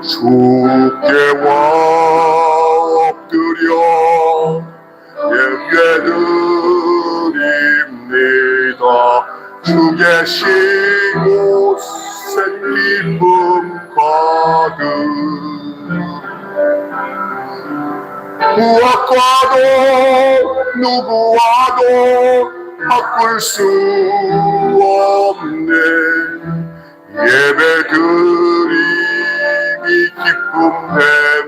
주께 엎드려 예배드립니다. 주 계신 곳엔 기쁨 가득. 무엇과도 누구와도 바꿀 수 없네. 예배드림이 기쁨됩니다.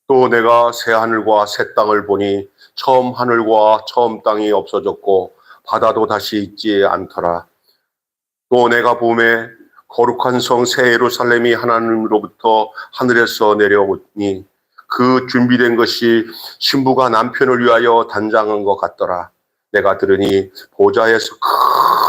또 내가 새 하늘과 새 땅을 보니 처음 하늘과 처음 땅이 없어졌고 바다도 다시 있지 않더라. 또 내가 봄에 거룩한 성 새 예루살렘이 하나님으로부터 하늘에서 내려오니 그 준비된 것이 신부가 남편을 위하여 단장한 것 같더라. 내가 들으니 보좌에서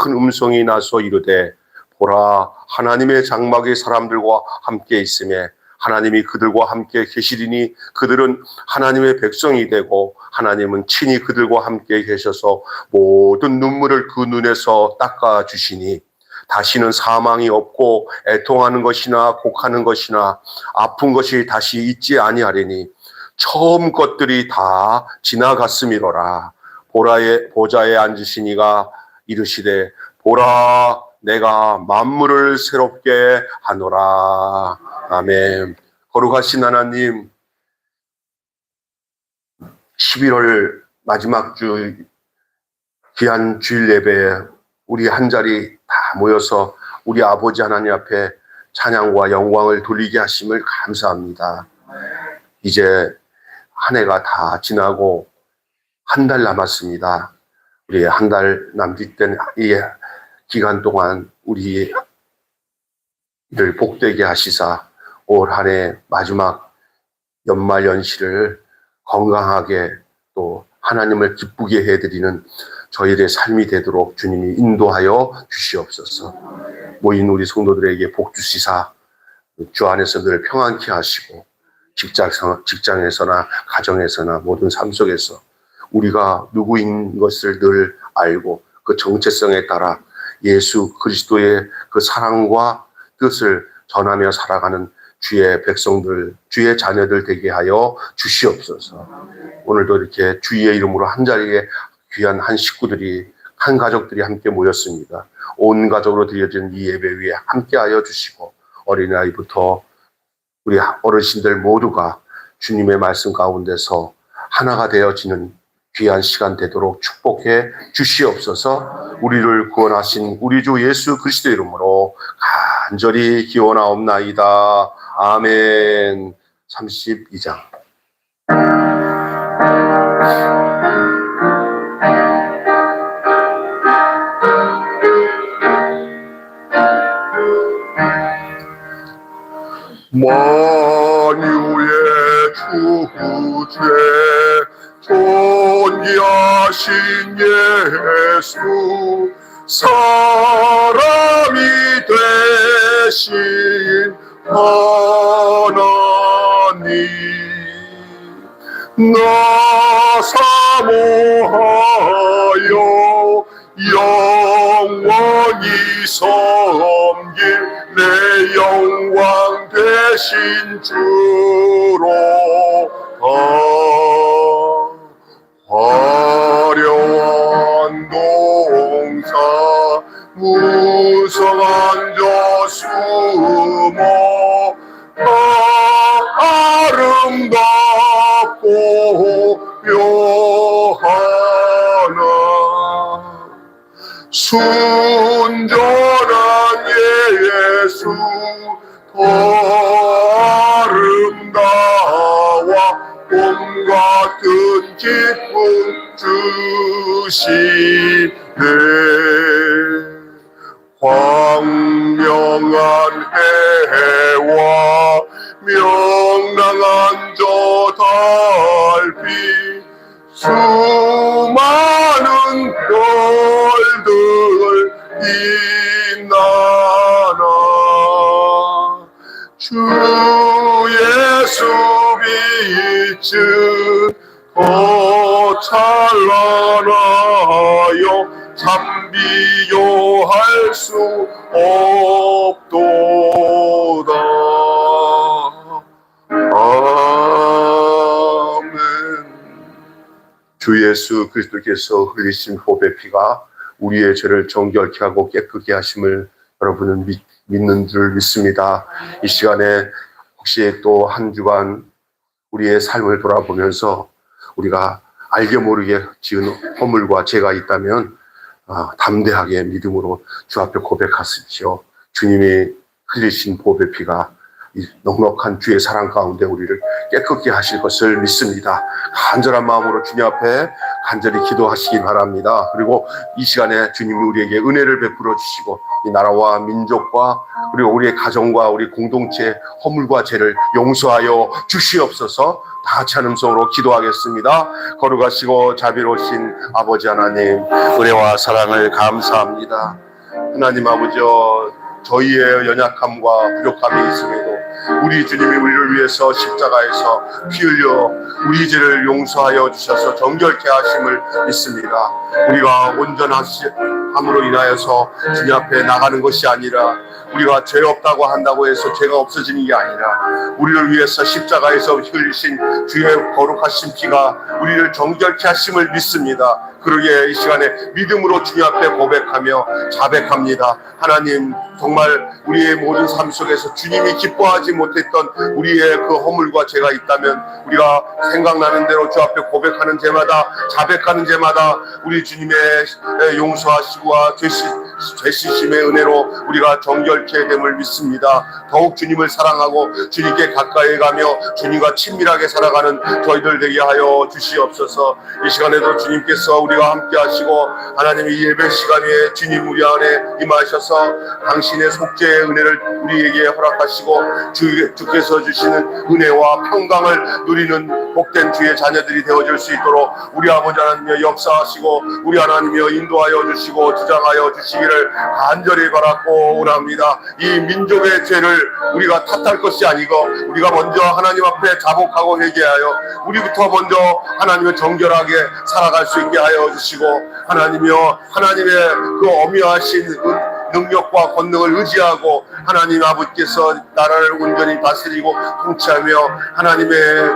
큰 음성이 나서 이르되 보라, 하나님의 장막이 사람들과 함께 있으며 하나님이 그들과 함께 계시리니 그들은 하나님의 백성이 되고 하나님은 친히 그들과 함께 계셔서 모든 눈물을 그 눈에서 닦아주시니 다시는 사망이 없고 애통하는 것이나 곡하는 것이나 아픈 것이 다시 있지 아니하리니 처음 것들이 다 지나갔음이로라. 보좌에 앉으신 이가 이르시되 보라, 내가 만물을 새롭게 하노라. 아멘. 거룩하신 하나님, 11월 마지막 주 귀한 주일 예배에 우리 한 자리 다 모여서 우리 아버지 하나님 앞에 찬양과 영광을 돌리게 하심을 감사합니다. 이제 한 해가 다 지나고 한 달 남았습니다. 우리 한 달 남짓된 이 기간 동안 우리를 복되게 하시사 올 한 해 마지막 연말 연시를 건강하게 또 하나님을 기쁘게 해드리는 저희들의 삶이 되도록 주님이 인도하여 주시옵소서. 모인 우리 성도들에게 복 주시사 주 안에서 늘 평안케 하시고 직장에서나 가정에서나 모든 삶 속에서 우리가 누구인 것을 늘 알고 그 정체성에 따라 예수 그리스도의 그 사랑과 뜻을 전하며 살아가는 주의 백성들, 주의 자녀들 되게 하여 주시옵소서. 오늘도 이렇게 주의 이름으로 한자리에 귀한 한 식구들이, 한 가족들이 함께 모였습니다. 온 가족으로 드려진 이 예배 위에 함께 하여 주시고 어린아이부터 우리 어르신들 모두가 주님의 말씀 가운데서 하나가 되어지는 귀한 시간 되도록 축복해 주시옵소서. 우리를 구원하신 우리 주 예수 그리스도 이름으로 간절히 기원하옵나이다. 아멘. 32장. 만유의 주제 존귀하신 예수 사람이 되신 하나님 나 사모하여 영원히 섬길 내 영광 되신 주로 화려한 동사 무성 앉아 숨어 아름답고 묘하나 순전한 예수 더 아름다워 봄 같은 기쁨 주시네. 광명한 해와 명랑한 저 달빛 수많은 별들 빛나나 주 예수 빛은 더 찬란하여 참비교할 수 없도다. 아멘. 주 예수 그리스도께서 흘리신 보배 피가 우리의 죄를 정결케 하고 깨끗게 하심을 여러분은 믿는 줄 믿습니다. 이 시간에 혹시 또 한 주간 우리의 삶을 돌아보면서 우리가 알게 모르게 지은 허물과 죄가 있다면 담대하게 믿음으로 주 앞에 고백하십시오. 주님이 흘리신 보배 피가 이 넉넉한 주의 사랑 가운데 우리를 깨끗게 하실 것을 믿습니다. 간절한 마음으로 주님 앞에 간절히 기도하시기 바랍니다. 그리고 이 시간에 주님이 우리에게 은혜를 베풀어 주시고 이 나라와 민족과 그리고 우리의 가정과 우리 공동체의 허물과 죄를 용서하여 주시옵소서. 다 같이 한 음성으로 기도하겠습니다. 거룩하시고 자비로우신 아버지 하나님, 은혜와 사랑을 감사합니다. 하나님 아버지여, 저희의 연약함과 부족함이 있음에도 우리 주님이 우리를 위해서 십자가에서 피 흘려 우리 죄를 용서하여 주셔서 정결케 하심을 믿습니다. 우리가 온전함으로 인하여서 주님 앞에 나가는 것이 아니라 우리가 죄 없다고 한다고 해서 죄가 없어지는 게 아니라 우리를 위해서 십자가에서 흘리신 주의 거룩하신 피가 우리를 정결케 하심을 믿습니다. 그러기에 이 시간에 믿음으로 주님 앞에 고백하며 자백합니다. 하나님, 정말 우리의 모든 삶 속에서 주님이 기뻐하지 못했던 우리의 그 허물과 죄가 있다면 우리가 생각나는 대로 주 앞에 고백하는 제마다, 자백하는 제마다 우리 주님의 용서하시고 죄 씻음의 은혜로 우리가 정결케 됨을 믿습니다. 더욱 주님을 사랑하고 주님께 가까이 가며 주님과 친밀하게 살아가는 저희들 되게 하여 주시옵소서. 이 시간에도 주님께서 우리가 함께 하시고 하나님의 예배 시간 위에 주님 우리 안에 임하셔서 당신의 속죄의 은혜를 우리에게 허락하시고 주께서 주시는 은혜와 평강을 누리는 복된 주의 자녀들이 되어줄 수 있도록 우리 아버지 하나님여 역사하시고 우리 하나님여 인도하여 주시고 주장하여 주시기를 간절히 바라고 원합니다. 이 민족의 죄를 우리가 탓할 것이 아니고 우리가 먼저 하나님 앞에 자복하고 회개하여 우리부터 먼저 하나님의 정결하게 살아갈 수 있게 하여 주시고 하나님이여 하나님의 그 어미하신 능력과 권능을 의지하고 하나님 아버지께서 나라를 온전히 다스리고 통치하며 하나님의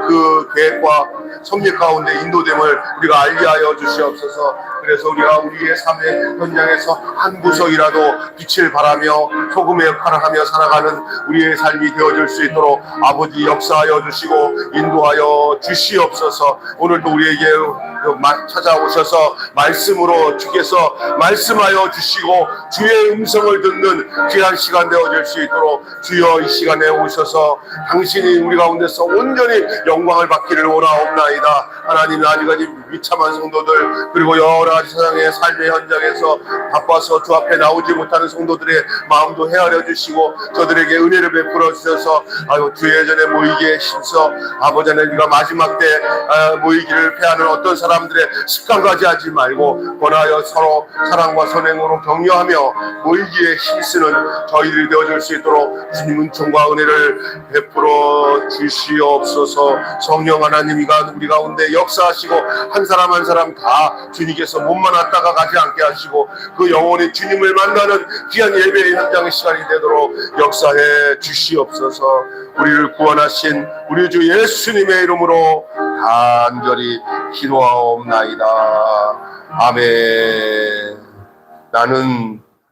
그 계획과 섭리 가운데 인도됨을 우리가 알게 하여 주시옵소서. 그래서 우리가 우리의 삶의 현장에서 한 구석이라도 빛을 발하며 소금의 역할을 하며 살아가는 우리의 삶이 되어질 수 있도록 아버지 역사하여 주시고 인도하여 주시옵소서. 오늘도 우리에게 찾아오셔서 말씀으로 주께서 말씀하여 주시고 주의 음성을 듣는 귀한 시간 되어질 수 있도록 주여 이 시간에 오셔서 당신이 우리 가운데서 온전히 영광을 받기를 원하옵나이다. 하나님, 아직까지 비참한 성도들 그리고 여러 가지 세상의 삶의 현장에서 바빠서 주 앞에 나오지 못하는 성도들의 마음도 헤아려 주시고 저들에게 은혜를 베풀어 주셔서 주의 전에 모이기에 힘써 아버지 하나님, 우리가 마지막 때 모이기를 패하는 어떤 사람들의 습관까지 하지 말고 권하여 서로 사랑과 선행으로 격려하며 모이기에 힘쓰는 저희들이 되어줄 수 있도록 주님 은총과 은혜를 베풀어 주시옵소서. 성령 하나님이가 우리 가운데 역사하시고 한 사람 한 사람 다 주님께서 몸만 왔다가 가지 않게 하시고 그 영혼이 주님을 만나는 귀한 예배의 현장의 시간이 되도록 역사해 주시옵소서. 우리를 구원하신 우리 주 예수님의 이름으로 간절히 기도하옵나이다. 아멘.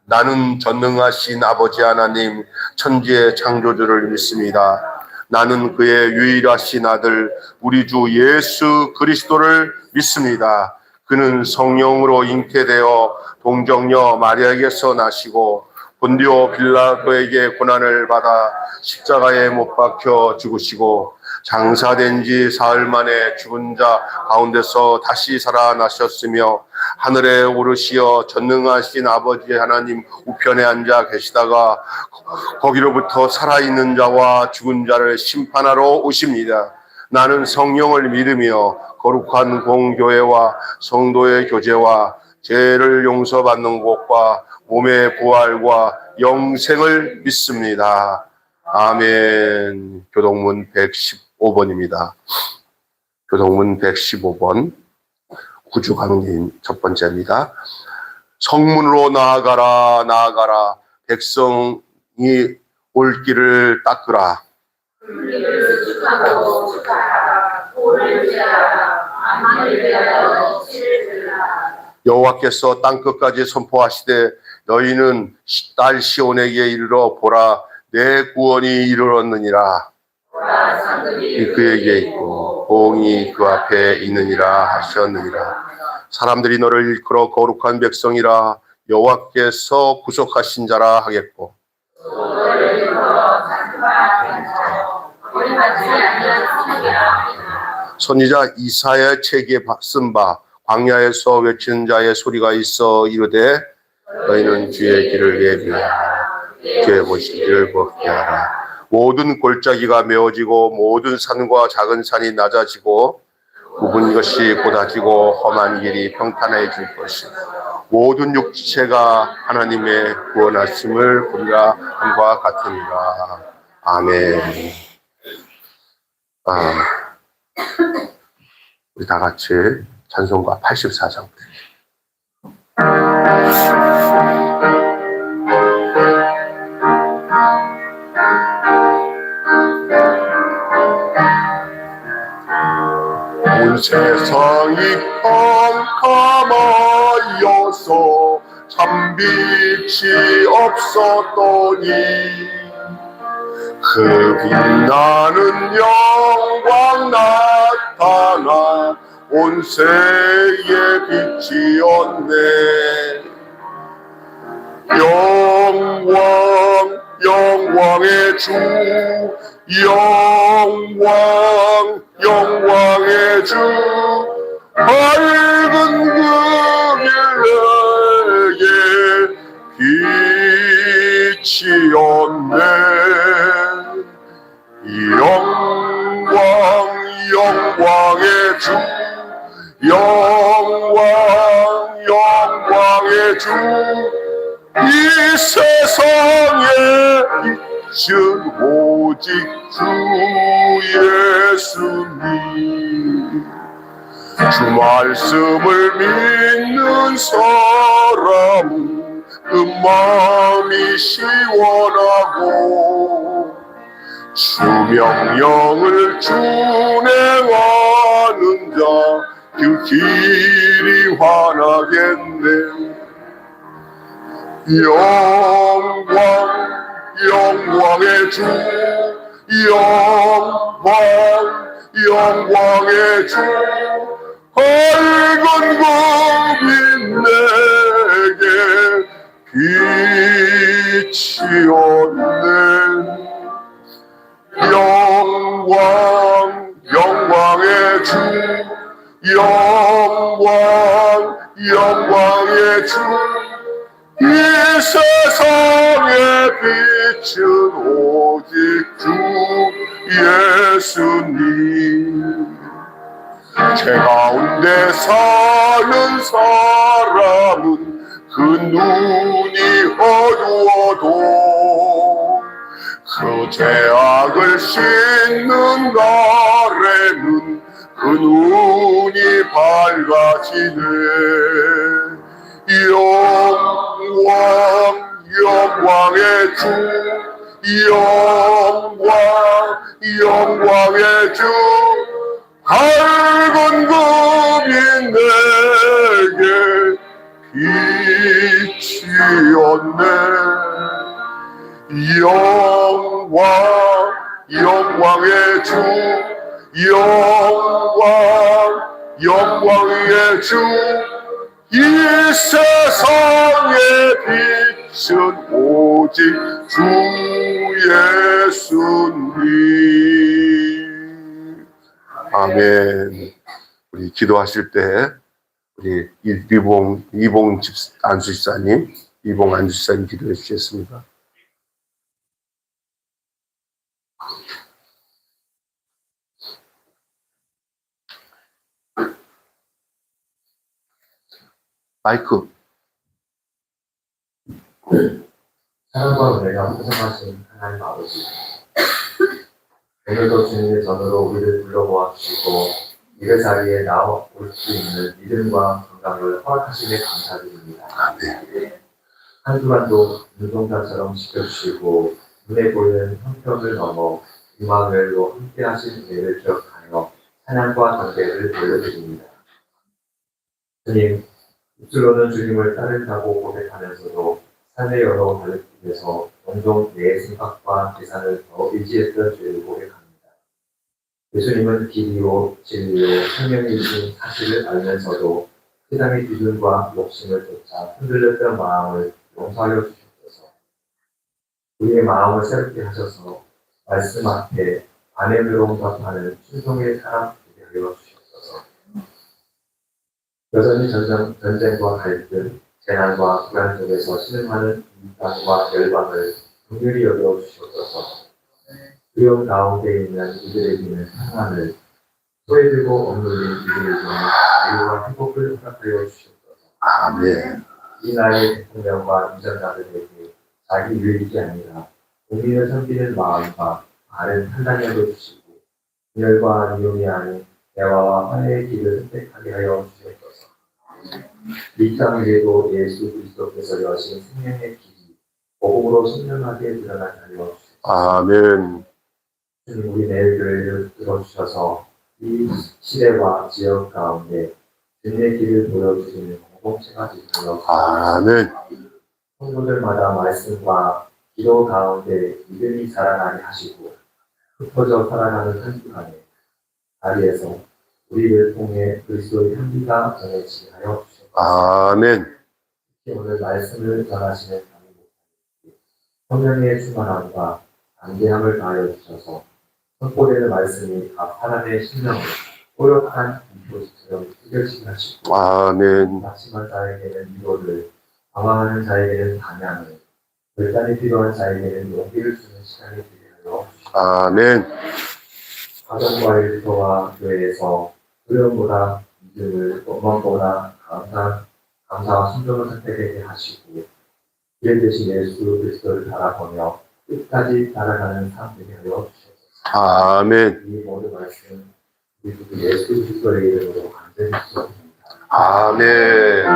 나는 전능하신 아버지 하나님 천지의 창조주를 믿습니다. 나는 그의 유일하신 아들 우리 주 예수 그리스도를 믿습니다. 그는 성령으로 잉태되어 동정녀 마리아에게서 나시고 본디오 빌라도에게 고난을 받아 십자가에 못 박혀 죽으시고 장사된 지 사흘 만에 죽은 자 가운데서 다시 살아나셨으며 하늘에 오르시어 전능하신 아버지 하나님 우편에 앉아 계시다가 거기로부터 살아있는 자와 죽은 자를 심판하러 오십니다. 나는 성령을 믿으며 거룩한 공교회와 성도의 교제와 죄를 용서받는 것과 몸의 부활과 영생을 믿습니다. 아멘. 교동문 115번입니다. 교동문 115번 구주 강림 첫 번째입니다. 성문으로 나아가라 나아가라 백성이 올 길을 닦으라. 여호와께서 땅끝까지 선포하시되 너희는 딸 시온에게 이르러 보라 내 구원이 이르렀느니라. 그에게 있고 보응이 그 앞에 있느니라 하셨느니라. 사람들이 너를 일컬어 거룩한 백성이라 여호와께서 구속하신 자라 하겠고 선지자 이사야의 책에 쓴 바 광야에서 외치는 자의 소리가 있어 이르되 너희는 주의 길을 예비하라. 주의 보시기를 걷게 하라. 모든 골짜기가 메어지고 모든 산과 작은 산이 낮아지고 굽은 것이 곧아지고 험한 길이 평탄해질 것이다. 모든 육체가 하나님의 구원하심을 보리라 함과 같으니라. 아멘. 우리 다 같이 찬송가 84장. 온 세상이 캄캄하여서 참빛이 없었더니 그 빛나는 영광 나타나 온 세에 빛이었네. 영광의 주 영광의 주 밝은 그 길에게 빛이었네. 영광의 주 영광의 주 이 세상에 빛은 오직 주 예수님. 주 말씀을 믿는 사람은 그 마음이 시원하고 주 명령을 준행하는 자 그 길이 환하겠네. 영광의 주 영광의 주 밝은 빛 내게 빛이었네. 영광의 주 영광의 주 이 세상의 빛은 오직 주 예수님. 제 가운데 사는 사람은 그 눈이 어두워도 그 죄악을 씻는 날에는 그 눈이 밝아지네. 영광의 주 영광의 주 밝은 그 빛 내게 빛이었네. 영광의 주 영광의 주 이 세상의 빛은 오직 주 예수님. 아멘. 우리 기도하실 때 우리 이봉 안수집사님 기도해 주시겠습니다. 마이크. 사랑과 은혜가 풍성하신 하나님 아버지, 오늘도 주님의 전으로 우리를 불러모아 주시고 이의 자리에 나올 수 있는 믿음과 건강을 허락하시며 감사드립니다. 한 주간도 눈동자처럼 지켜주시고 눈에 보이는 형편을 넘어 임마누엘로 함께 하신 은혜를 기억하여 찬양과 경배를 올려드립니다. 주님, 입술로는 주님을 따른다고 고백하면서도 삶의 여러 갈림길에서 종종 내 생각과 계산을 더 의지했던 죄를 고백합니다. 예수님은 길이요, 진리요, 생명이신 사실을 알면서도 세상의 기준과 욕심을 쫓아 흔들렸던 마음을 용서하여 주시옵소서. 우리의 마음을 새롭게 하셔서 말씀 앞에 안의 외로움 답하는 충성의 사람 되게 하여 주시옵소서. 여전히 전쟁과 갈등, 재난과 불안 속에서 신음하는 인간과 열방을 긍휼히 여겨 주시옵소서. 두려움 가운데 있는 이들에게는 평안을, 소외되고 억눌린 이들에게는 자유와 행복을 허락하여 주시옵소서. 아멘. 이 나라의 대통령과 유전자들에게 자기 유익이 아니라 국민을 섬기는 마음과 바른 판단력을 주시고 분열과 미움이 아닌 대화와 화해의 길을 선택하게 하여 주시옵소서. 이 땅 위에도 예수 그리스도께서 여신 생명의 길이 복음으로 선명하게 드러나게 하여 주시옵소서. 아멘. 주님, 우리 매일 교회를 들어주셔서 이 시대와 지역 가운데 주님의 길을 보여주시는 공동체가 되게 하여 주시옵소서. 아멘. 성도들마다 말씀과 기도 가운데 믿음이 자라나게 하시고 흩어져 살아가는 한 주간에 자리에서 우리를 통해 그리스도의 향기가 전해지게 하여 주시옵소서. 아멘. 특히 오늘 말씀을 전하시는 성령의 충만함과 담대함을 다하여 주셔서 선포되는 말씀이 각 사람의 심령을 꼬력한 이도처럼 휘겨지게 하시고 아멘. 낙심한 자에게는 위로를, 방황하는 자에게는 방향을, 결단이 필요한 자에게는 용기를 주는 시간이 되게 하여 주시옵소서. 아멘. 가정과 일터와 교회에서 두려움보다 믿음을, 원망보다 감사와 순종을 선택하게 하시고 길 대신 예수 그리스도를 바라보며 끝까지 따라가는 삶 되게 하여 주시옵소서. 아멘. 이 모든 말씀 우리 주 예수 그리스도의 이름으로 간절히 기도합니다. 아멘.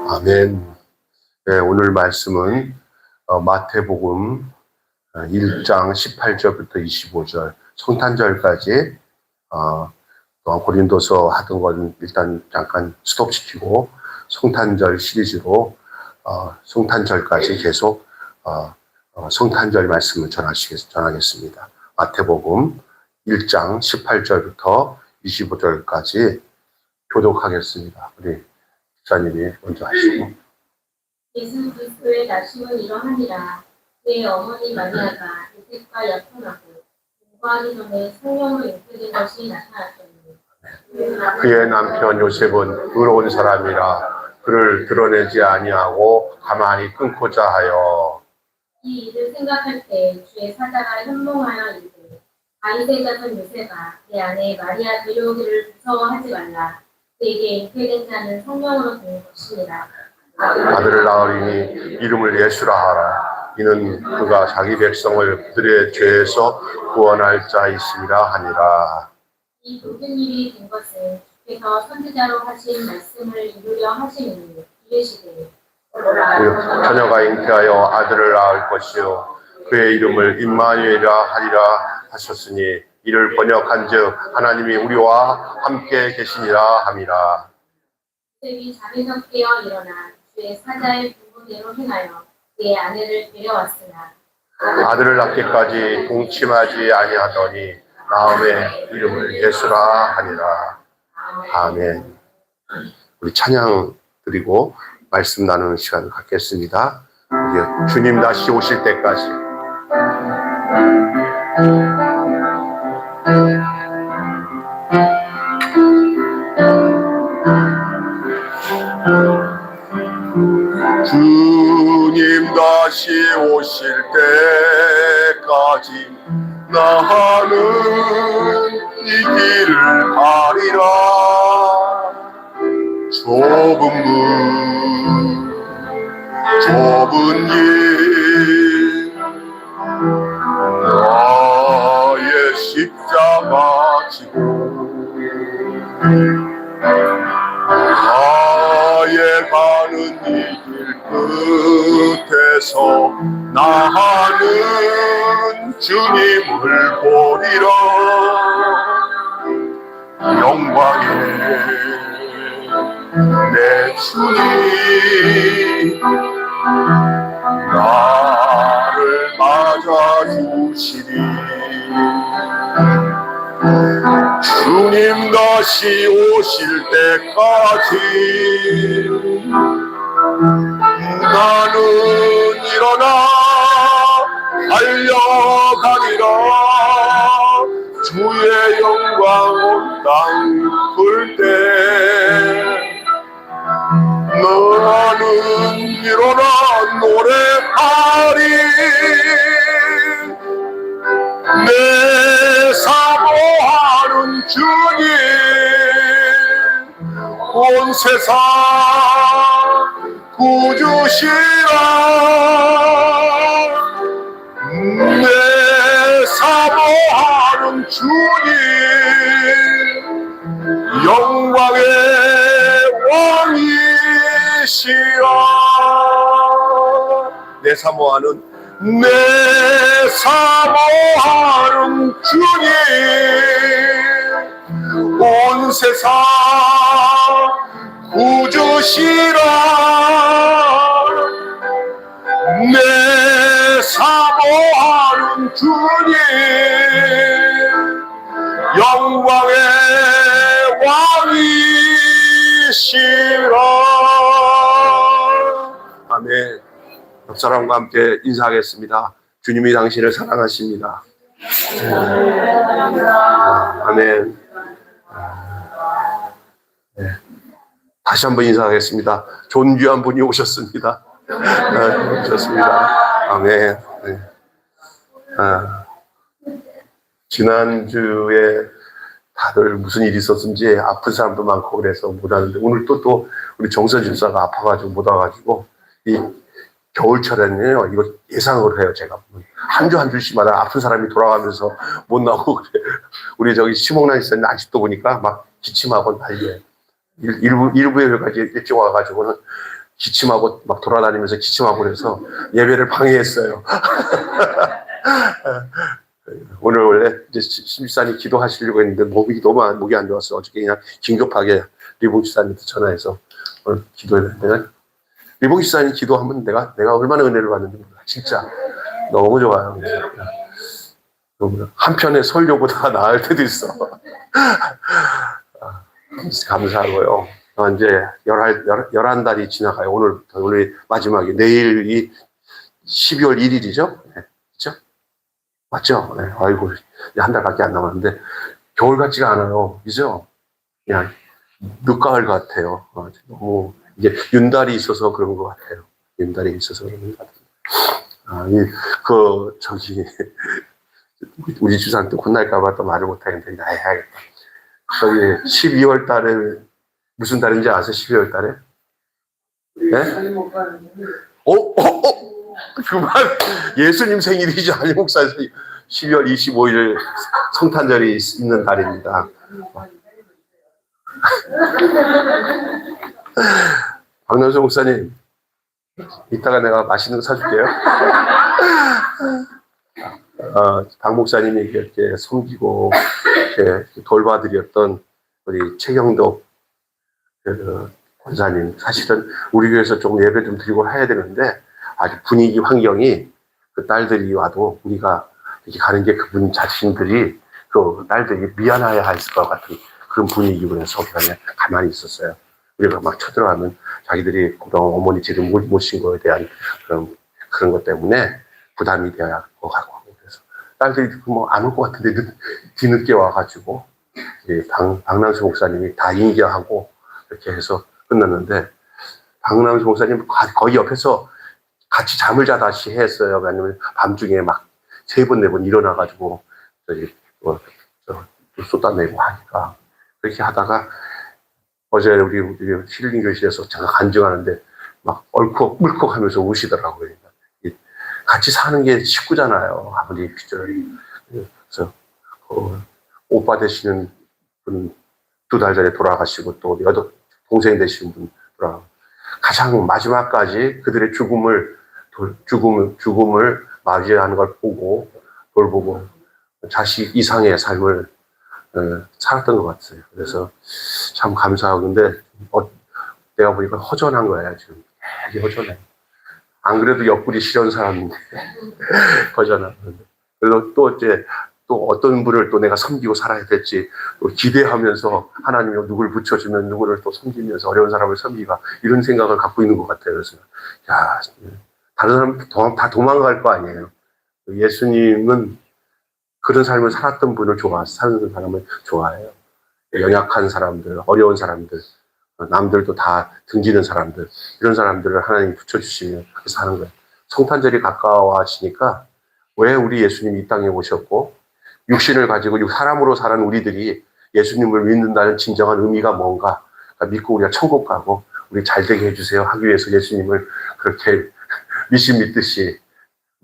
아멘. 네, 오늘 말씀은 마태복음 1장 18절부터 25절 성탄절까지 또한 고린도서 하던 건 일단 잠깐 스톱시키고 성탄절 시리즈로 성탄절까지 계속 성탄절 말씀을 전하겠습니다. 마태복음 1장 18절부터 25절까지 교독하겠습니다. 우리 집사님이 먼저 하시고. 예수 그리스도의 나심은 이러하니라. 그의 어머니 마리아가 요셉과 약혼하고 공부하기 전에 성령으로 잉태된 것이 나타났더니 그의 남편 요셉은 의로운 사람이라 그를 드러내지 아니하고 가만히 끊고자 하여 이 일을 생각할 때 주의 사자가 현몽하여 이르되 다윗의 자손 요셉아 내 아내 마리아 데려오기를 무서워하지 말라. 그에게 잉태된 자는 성령으로 된 것이니라. 아들을 낳으리니 이름을 예수라 하라. 이는 그가 자기 백성을 그들의 죄에서 구원할 자이시니라 하니라. 이 모든 일이 된 것은 주께서 선지자로 하신 말씀을 이루려 하시니 이르시되 처녀가 잉태하여 아들을 낳을 것이요 그의 이름을 임마누엘이라 하리라 하셨으니 이를 번역한즉 하나님이 우리와 함께 계시니라 함이라. 요셉이 잠에서 깨어 일어나 주의 사자의 분부대로 행하여 그의 아내를 데려왔으나 아들을 낳기까지 동침하지 아니하더니 마음에 이름을 예수라 하니라. 아멘. 우리 찬양 드리고 말씀 나누는 시간을 갖겠습니다. 이제 주님 다시 오실 때까지. 주님 다시 오실 때까지 나는 이 길을 가리라. 좁은 길 나의 십자가 지고 나의 가는 이 길 끝에서 나는 주님을 보리라. 영광의 내 주님 나를 맞아주시리. 주님 다시 오실 때까지 나는 일어나 달려가리라. 주의 영광 온 땅 풀 때 나는 일어나 노래하리. 내 사모하는 주님 온 세상 구주시라. 내 사모하는 주님 영광의 왕이시라. 내 사모하는 주님 온 세상 구주시라. 내 사모하는 주님 영광의 왕이시라. 아멘. 옆 사람과 함께 인사하겠습니다. 주님이 당신을 사랑하십니다. 아멘. 네. 다시 한번 인사하겠습니다. 존귀한 분이 오셨습니다. 오셨습니다. 아멘. 네. 지난주에 다들 무슨 일이 있었는지 아픈 사람도 많고 그래서 못 왔는데 오늘 또 우리 정선 집사가 아파가지고 못 와가지고 이 겨울철에는요 이거 예상을 해요. 제가 한 주 한 주씩마다 아픈 사람이 돌아가면서 못 나오고 그래요. 우리 저기 시목란 집사님 아직도 보니까 막 기침하고 난리예요. 일부에 여기까지 일찍 와가지고는 기침하고 막 돌아다니면서 기침하고 그래서 예배를 방해했어요. 오늘 원래 이제 심사님 기도하시려고 했는데 목이 안 좋았어. 어저께 그냥 긴급하게 리봉 집사님한테 전화해서 오늘 기도했는데 리봉 집사님 기도하면 내가 얼마나 은혜를 받는지 몰라. 진짜 너무 좋아요. 한편의 설교보다 나을 때도 있어. 감사하고요. 이제 11달이 지나가요. 오늘 마지막에 내일이 12월 1일이죠? 네. 그죠? 맞죠? 네. 아이고, 한 달밖에 안 남았는데, 겨울 같지가 않아요. 그죠? 그냥, 늦가을 같아요. 너무, 이제, 윤달이 있어서 그런 것 같아요. 윤달이 있어서 그런 것 같아요. 우리 주사한테 혼날까봐 또 말을 못하겠는데, 나 해야겠다. 저기, 12월 달에, 무슨 달인지 아세요? 12월 달에? 네? 그만 예수님 생일이죠. 한림 목사 12월 25일 성탄절이 있는 달입니다. 박명수 목사님, 이따가 내가 맛있는 거 사줄게요. 박 목사님이 이렇게 섬기고 이렇게 돌봐드렸던 우리 최경덕 권사님, 사실은 우리 교회에서 조금 예배 좀 드리고 해야 되는데 아직 분위기 환경이 그 딸들이 와도 우리가 이렇게 가는 게 그분 자신들이 그 딸들이 미안해야 했을 것 같은 그런 분위기로 해서 그냥 가만히 있었어요. 우리가 막 쳐들어가면 자기들이 그동안 어머니 집에 모신 거에 대한 그런 것 때문에 부담이 돼야 할 것 같고, 그래서 딸들이 뭐 안 올 것 같은데 뒤늦게 와가지고 박남수 목사님이 다 인계하고 이렇게 해서 끝났는데, 박남수 목사님 거의 옆에서 같이 잠을 자다시 했어요. 왜냐면 밤중에 막 3번, 4번 일어나가지고 쏟아내고 하니까. 그렇게 하다가 어제 우리 힐링 교실에서 제가 간증하는데 막 얼컥 하면서 우시더라고요. 같이 사는 게 식구잖아요. 아무리 비전이. 그래서 오빠 되시는 분 2달 전에 돌아가시고, 또 동생 되시는 분 가장 마지막까지 그들의 죽음을 맞이하는 걸 보고 돌보고 자식 이상의 삶을 살았던 것 같아요. 그래서 참 감사하고, 근데 내가 보니까 허전한 거야. 지금 되게 허전해. 안 그래도 옆구리 시려운 사람인데 허전한. 그래서 또 어떤 분을 또 내가 섬기고 살아야 될지 또 기대하면서 하나님이 누굴 붙여주면 누구를 또 섬기면서 어려운 사람을 섬기가, 이런 생각을 갖고 있는 것 같아요. 그래서 야, 다른 사람 다 도망갈 거 아니에요. 예수님은 그런 삶을 살았던 분을 사는 사람을 좋아해요. 연약한 사람들, 어려운 사람들, 남들도 다 등지는 사람들, 이런 사람들을 하나님 붙여주시면 사는 거예요. 성탄절이 가까워지니까 왜 우리 예수님이 이 땅에 오셨고 육신을 가지고 사람으로 사는 우리들이 예수님을 믿는다는 진정한 의미가 뭔가, 그러니까 믿고 우리가 천국 가고 우리 잘되게 해주세요 하기 위해서 예수님을 그렇게 믿듯이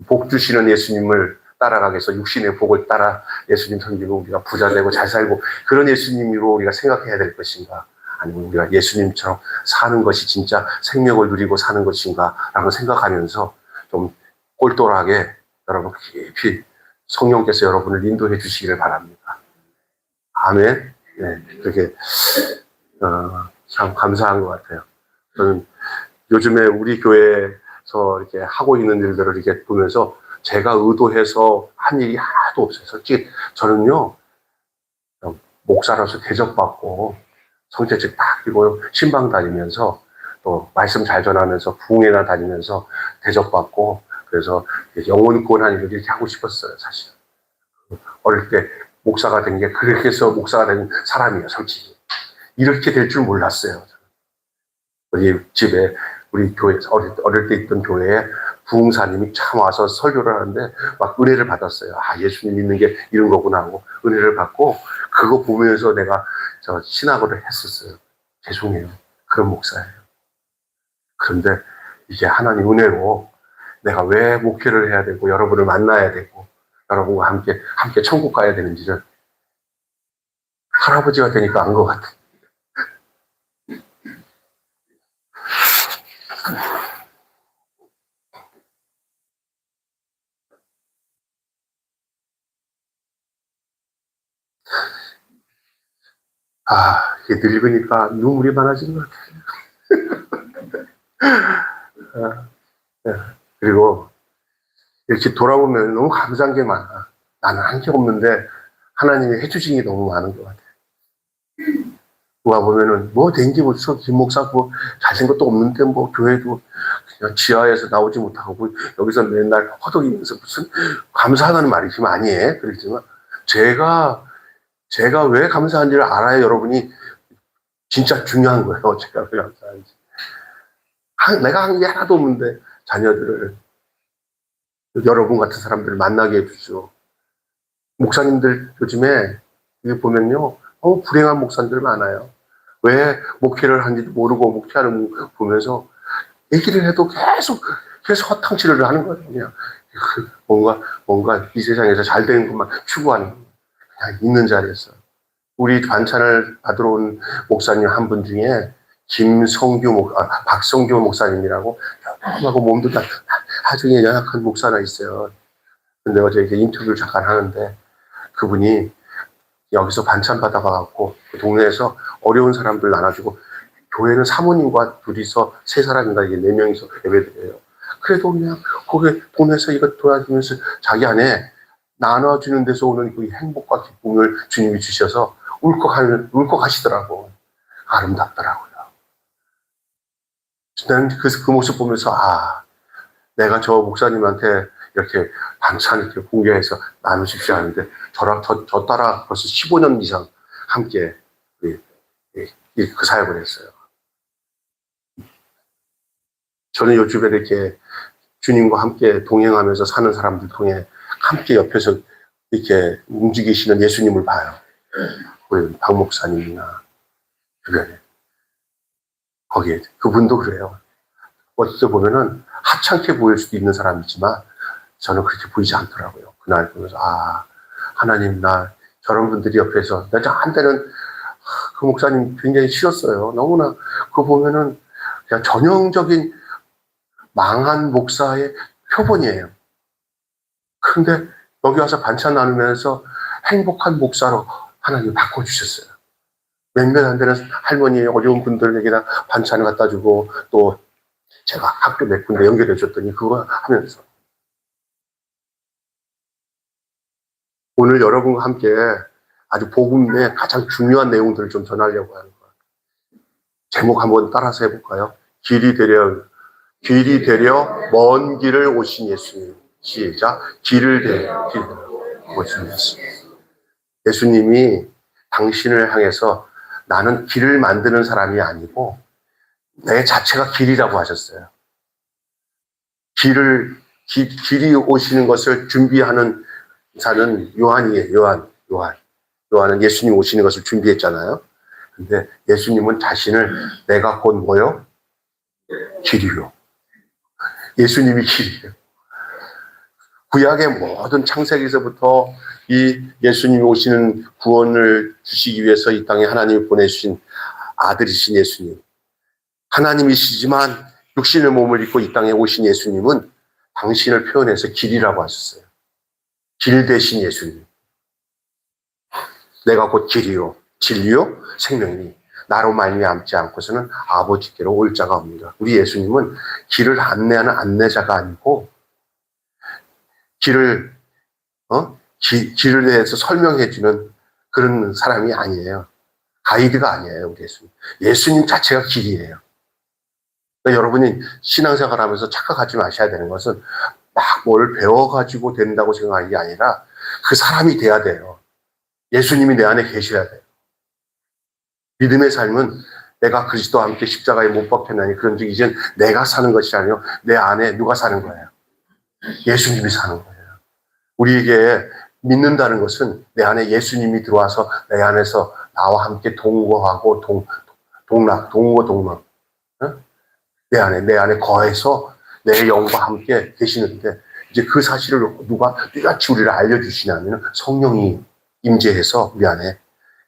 복 주시는 예수님을 따라가기 위해서 육신의 복을 따라 예수님 섬기고 우리가 부자 되고 잘 살고 그런 예수님으로 우리가 생각해야 될 것인가, 아니면 우리가 예수님처럼 사는 것이 진짜 생명을 누리고 사는 것인가 라고 생각하면서 좀 꼴똘하게 여러분 깊이 성령께서 여러분을 인도해 주시기를 바랍니다. 아멘. 네, 그렇게 참 감사한 것 같아요. 저는 요즘에 우리 교회에서 이렇게 하고 있는 일들을 이렇게 보면서 제가 의도해서 한 일이 하나도 없어요. 솔직히 저는요, 목사로서 대접받고 성채책 딱 끼고 신방 다니면서 또 말씀 잘 전하면서 부흥회나 다니면서 대접받고, 그래서 영혼 구원하는 일을 이렇게 하고 싶었어요, 사실. 어릴 때 목사가 된 게 그렇게 해서 목사가 된 사람이에요, 솔직히. 이렇게 될 줄 몰랐어요. 우리 집에, 우리 교회, 어릴 때 있던 교회에 부흥사님이 참 와서 설교를 하는데 막 은혜를 받았어요. 아, 예수님 믿는 게 이런 거구나 하고 은혜를 받고, 그거 보면서 내가 신학을 했었어요. 죄송해요. 그런 목사예요. 그런데 이제 하나님 은혜로 내가 왜 목회를 해야 되고 여러분을 만나야 되고 여러분과 함께 천국 가야 되는지를 할아버지가 되니까 안 것 같아. 아, 이게 늙으니까 눈물이 많아지는 것 같아요. 그리고 이렇게 돌아보면 너무 감사한 게 많아. 나는 한 게 없는데 하나님이 해주신 게 너무 많은 것 같아. 누가 보면은 뭐 된 게 없어. 김 목사 뭐 잘생 것도 없는데 뭐 교회도 그냥 지하에서 나오지 못하고 여기서 맨날 허덕이면서 무슨 감사하다는 말이 지금 아니에요. 그렇지만 제가 왜 감사한지를 알아야 여러분이 진짜 중요한 거예요. 제가 왜 감사한지. 내가 한 게 하나도 없는데 자녀들을, 여러분 같은 사람들을 만나게 해주죠. 목사님들 요즘에 여기 보면요, 불행한 목사님들 많아요. 왜 목회를 하는지도 모르고 목회하는 거 보면서 얘기를 해도 계속 허탕치를 하는 거예요. 그냥 뭔가 이 세상에서 잘 되는 것만 추구하는 거예요. 그냥 있는 자리에서. 우리 반찬을 받으러 온 목사님 한 분 중에 박성규 목사님이라고 하고 몸도 다 아주 연약한 목사 하나 있어요. 근데 어제 이렇게 인터뷰를 잠깐 하는데 그분이 여기서 반찬 받아가갖고 그 동네에서 어려운 사람들 나눠주고 교회는 사모님과 둘이서 3사람인가 이게 4명이서 예배드려요. 그래도 그냥 거기 동네에서 이거 도와주면서 자기 안에 나눠주는 데서 오는 그 행복과 기쁨을 주님이 주셔서 울컥하시더라고. 아름답더라고요. 나는 그 모습 보면서 내가 저 목사님한테 이렇게 반찬 이렇게 공개해서 나누십시오 하는데 저 따라 벌써 15년 이상 함께 그 사역을 했어요. 저는 요즘에 이렇게 주님과 함께 동행하면서 사는 사람들 통해 함께 옆에서 이렇게 움직이시는 예수님을 봐요. 우리 박 목사님이나 주변에. 거기에 그분도 그래요. 어디서 보면은 하찮게 보일 수도 있는 사람이지만 저는 그렇게 보이지 않더라고요. 그날 보면서 하나님 나 저런 분들이 옆에서 나 한때는 그 목사님 굉장히 싫었어요. 너무나 그거 보면은 그냥 전형적인 망한 목사의 표본이에요. 그런데 여기 와서 반찬 나누면서 행복한 목사로 하나님 바꿔주셨어요. 몇몇 안 되는 할머니 어려운 분들에게나 반찬을 갖다 주고 또 제가 학교 몇 군데 연결해 줬더니 그거 하면서 오늘 여러분과 함께 아주 복음의 가장 중요한 내용들을 좀 전하려고 하는 거예요. 제목 한번 따라서 해볼까요? 길이 되려 먼 길을 오신 예수님. 시작. 길을 되려 오신 예수님. 예수님이 당신을 향해서 나는 길을 만드는 사람이 아니고 내 자체가 길이라고 하셨어요. 길이 오시는 것을 준비하는 자는 요한이에요. 요한은 예수님 오시는 것을 준비했잖아요. 근데 예수님은 자신을 내가 곧 뭐요? 길이요. 예수님이 길이에요. 구약의 모든 창세기에서부터 이 예수님이 오시는 구원을 주시기 위해서 이 땅에 하나님이 보내주신 아들이신 예수님. 하나님이시지만 육신의 몸을 입고 이 땅에 오신 예수님은 당신을 표현해서 길이라고 하셨어요. 길 대신 예수님. 내가 곧 길이요, 진리요, 생명이니 나로 말미암지 않고서는 아버지께로 올 자가 없느니라. 우리 예수님은 길을 안내하는 안내자가 아니고 길을 대해서 설명해주는 그런 사람이 아니에요. 가이드가 아니에요, 우리 예수님. 예수님 자체가 길이에요. 그러니까 여러분이 신앙생활 하면서 착각하지 마셔야 되는 것은 막 뭘 배워가지고 된다고 생각하는 게 아니라 그 사람이 돼야 돼요. 예수님이 내 안에 계셔야 돼요. 믿음의 삶은 내가 그리스도와 함께 십자가에 못 박혔나니 그런즉 이젠 내가 사는 것이 아니요 내 안에 누가 사는 거예요? 예수님이 사는 거예요. 우리에게 믿는다는 것은 내 안에 예수님이 들어와서 내 안에서 나와 함께 동거하고 동거. 내 안에 거해서 내 영과 함께 계시는데 이제 그 사실을 누가 뚜렷이 우리를 알려주시냐면 성령이 임재해서 우리 안에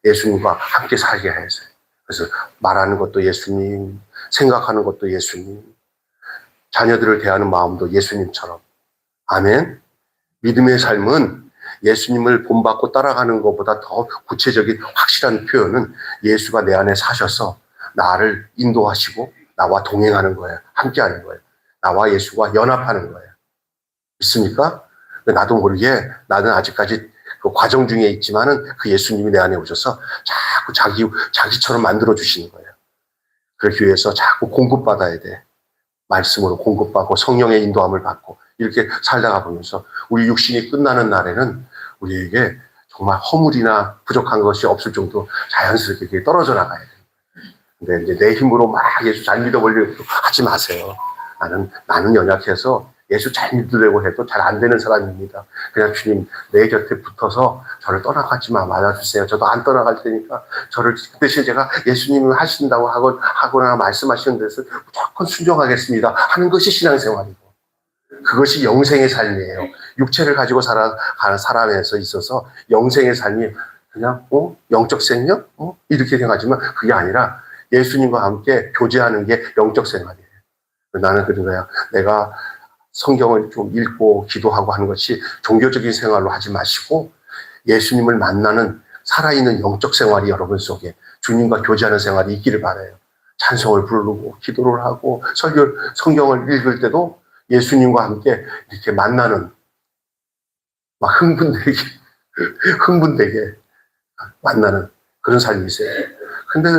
예수님과 함께 살게 해서 그래서 말하는 것도 예수님, 생각하는 것도 예수님, 자녀들을 대하는 마음도 예수님처럼. 아멘. 믿음의 삶은 예수님을 본받고 따라가는 것보다 더 구체적인 확실한 표현은 예수가 내 안에 사셔서 나를 인도하시고 나와 동행하는 거예요. 함께하는 거예요. 나와 예수가 연합하는 거예요. 믿습니까? 나도 모르게 나는 아직까지 그 과정 중에 있지만은 그 예수님이 내 안에 오셔서 자꾸 자기처럼 만들어 주시는 거예요. 그렇기 위해서 자꾸 공급받아야 돼. 말씀으로 공급받고 성령의 인도함을 받고 이렇게 살다가 보면서 우리 육신이 끝나는 날에는 우리에게 정말 허물이나 부족한 것이 없을 정도로 자연스럽게 떨어져 나가야 돼요. 근데 이제 내 힘으로 막 예수 잘 믿어보려고 하지 마세요. 나는 연약해서 예수 잘 믿으려고 해도 잘 안 되는 사람입니다. 그냥 주님 내 곁에 붙어서 저를 떠나가지 말아주세요. 저도 안 떠나갈 테니까 저를 그 대신 제가 예수님이 하신다고 하거나 말씀하시는 데서 무조건 순종하겠습니다 하는 것이 신앙생활이고 그것이 영생의 삶이에요. 육체를 가지고 살아가는 사람에서 있어서 영생의 삶이 그냥 영적 생명? 이렇게 생각하지만 그게 아니라 예수님과 함께 교제하는 게 영적 생활이에요. 나는 그런 거야. 내가 성경을 좀 읽고 기도하고 하는 것이 종교적인 생활로 하지 마시고 예수님을 만나는 살아있는 영적 생활이 여러분 속에 주님과 교제하는 생활이 있기를 바라요. 찬송을 부르고 기도를 하고 성경을 읽을 때도 예수님과 함께 이렇게 만나는 막 흥분되게 만나는 그런 삶이 있어요. 근데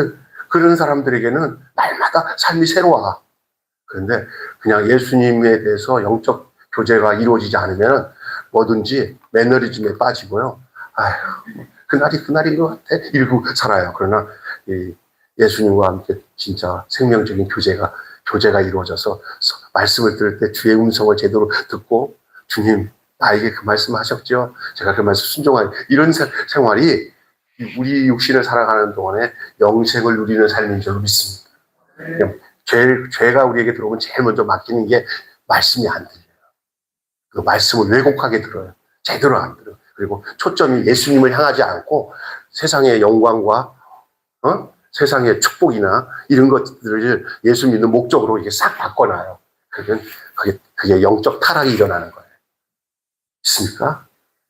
그런 사람들에게는 날마다 삶이 새로워. 그런데 그냥 예수님에 대해서 영적 교제가 이루어지지 않으면 뭐든지 매너리즘에 빠지고요. 아휴, 그날인 것 같아. 이러고 살아요. 그러나 예수님과 함께 진짜 생명적인 교제가 이루어져서 말씀을 들을 때 주의 음성을 제대로 듣고 주님, 나에게 그 말씀 하셨죠? 제가 그 말씀 순종하는 이런 생활이 우리 육신을 살아가는 동안에 영생을 누리는 삶인 줄로 믿습니다. 죄가 우리에게 들어오면 제일 먼저 맡기는 게 말씀이 안 들려요. 그 말씀을 왜곡하게 들어요. 제대로 안 들어요. 그리고 초점이 예수님을 향하지 않고 세상의 영광과 세상의 축복이나 이런 것들을 예수 믿는 목적으로 이게 싹 바꿔놔요. 그러면 그게 영적 타락이 일어나는 거예요. 있습니까?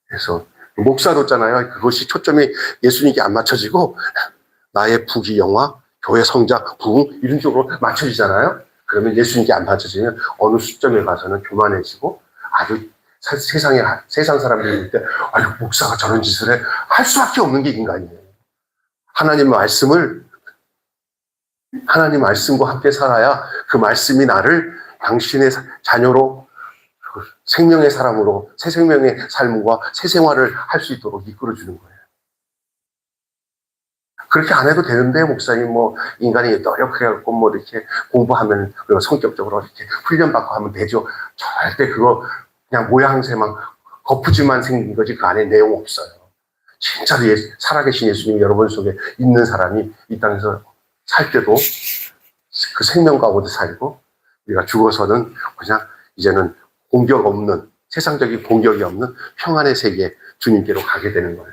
그래서 목사도잖아요. 그것이 초점이 예수님께 안 맞춰지고 나의 부귀영화, 교회 성장, 부흥 이런 쪽으로 맞춰지잖아요. 그러면 예수님께 안 맞춰지면 어느 시점에 가서는 교만해지고 아주 세상 사람들이 볼 때 아유 목사가 저런 짓을 해 할 수밖에 없는 게 인간이에요. 하나님 말씀과 함께 살아야 그 말씀이 나를 당신의 자녀로 생명의 사람으로 새 생명의 삶과 새 생활을 할 수 있도록 이끌어주는 거예요. 그렇게 안 해도 되는데 목사님 인간이 노력해갖고 이렇게 공부하면 그리고 성격적으로 이렇게 훈련받고 하면 되죠. 절대 그거 그냥 모양새만 거푸지만 생긴 거지 그 안에 내용 없어요. 진짜로 살아계신 예수님이 여러분 속에 있는 사람이 이 땅에서 살 때도 그 생명 가운데 살고 우리가 죽어서는 그냥 이제는 공격 없는 세상적인 공격이 없는 평안의 세계 주님께로 가게 되는 거예요.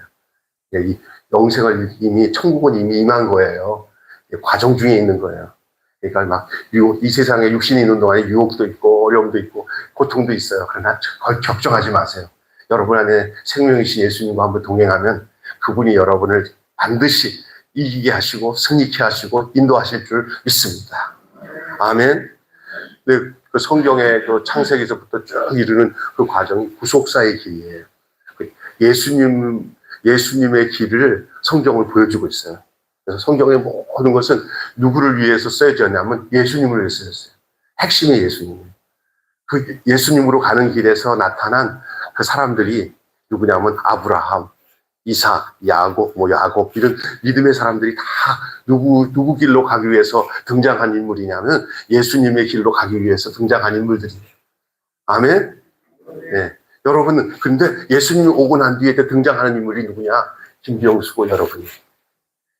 이 영생을 천국은 이미 임한 거예요. 과정 중에 있는 거예요. 그러니까 막 이 세상에 육신이 있는 동안에 유혹도 있고 어려움도 있고 고통도 있어요. 그러나 걱정하지 마세요. 여러분 안에 생명이신 예수님과 한번 동행하면 그분이 여러분을 반드시 이기게 하시고 승리케 하시고 인도하실 줄 믿습니다. 아멘. 네, 그 성경의 그 창세기서부터 쭉 이르는 그 과정이 구속사의 길이에요. 예수님의 길을 성경을 보여주고 있어요. 그래서 성경의 모든 것은 누구를 위해서 쓰여졌냐면 예수님을 위해서 쓰였어요. 핵심이 예수님이에요. 그 예수님으로 가는 길에서 나타난 그 사람들이 누구냐면 아브라함, 이삭, 야곱 이런 믿음의 사람들이 다 누구 길로 가기 위해서 등장한 인물이냐면 예수님의 길로 가기 위해서 등장한 인물들이에요. 아멘? 네. 여러분, 근데 예수님이 오고 난 뒤에 등장하는 인물이 누구냐? 김병수고 여러분이.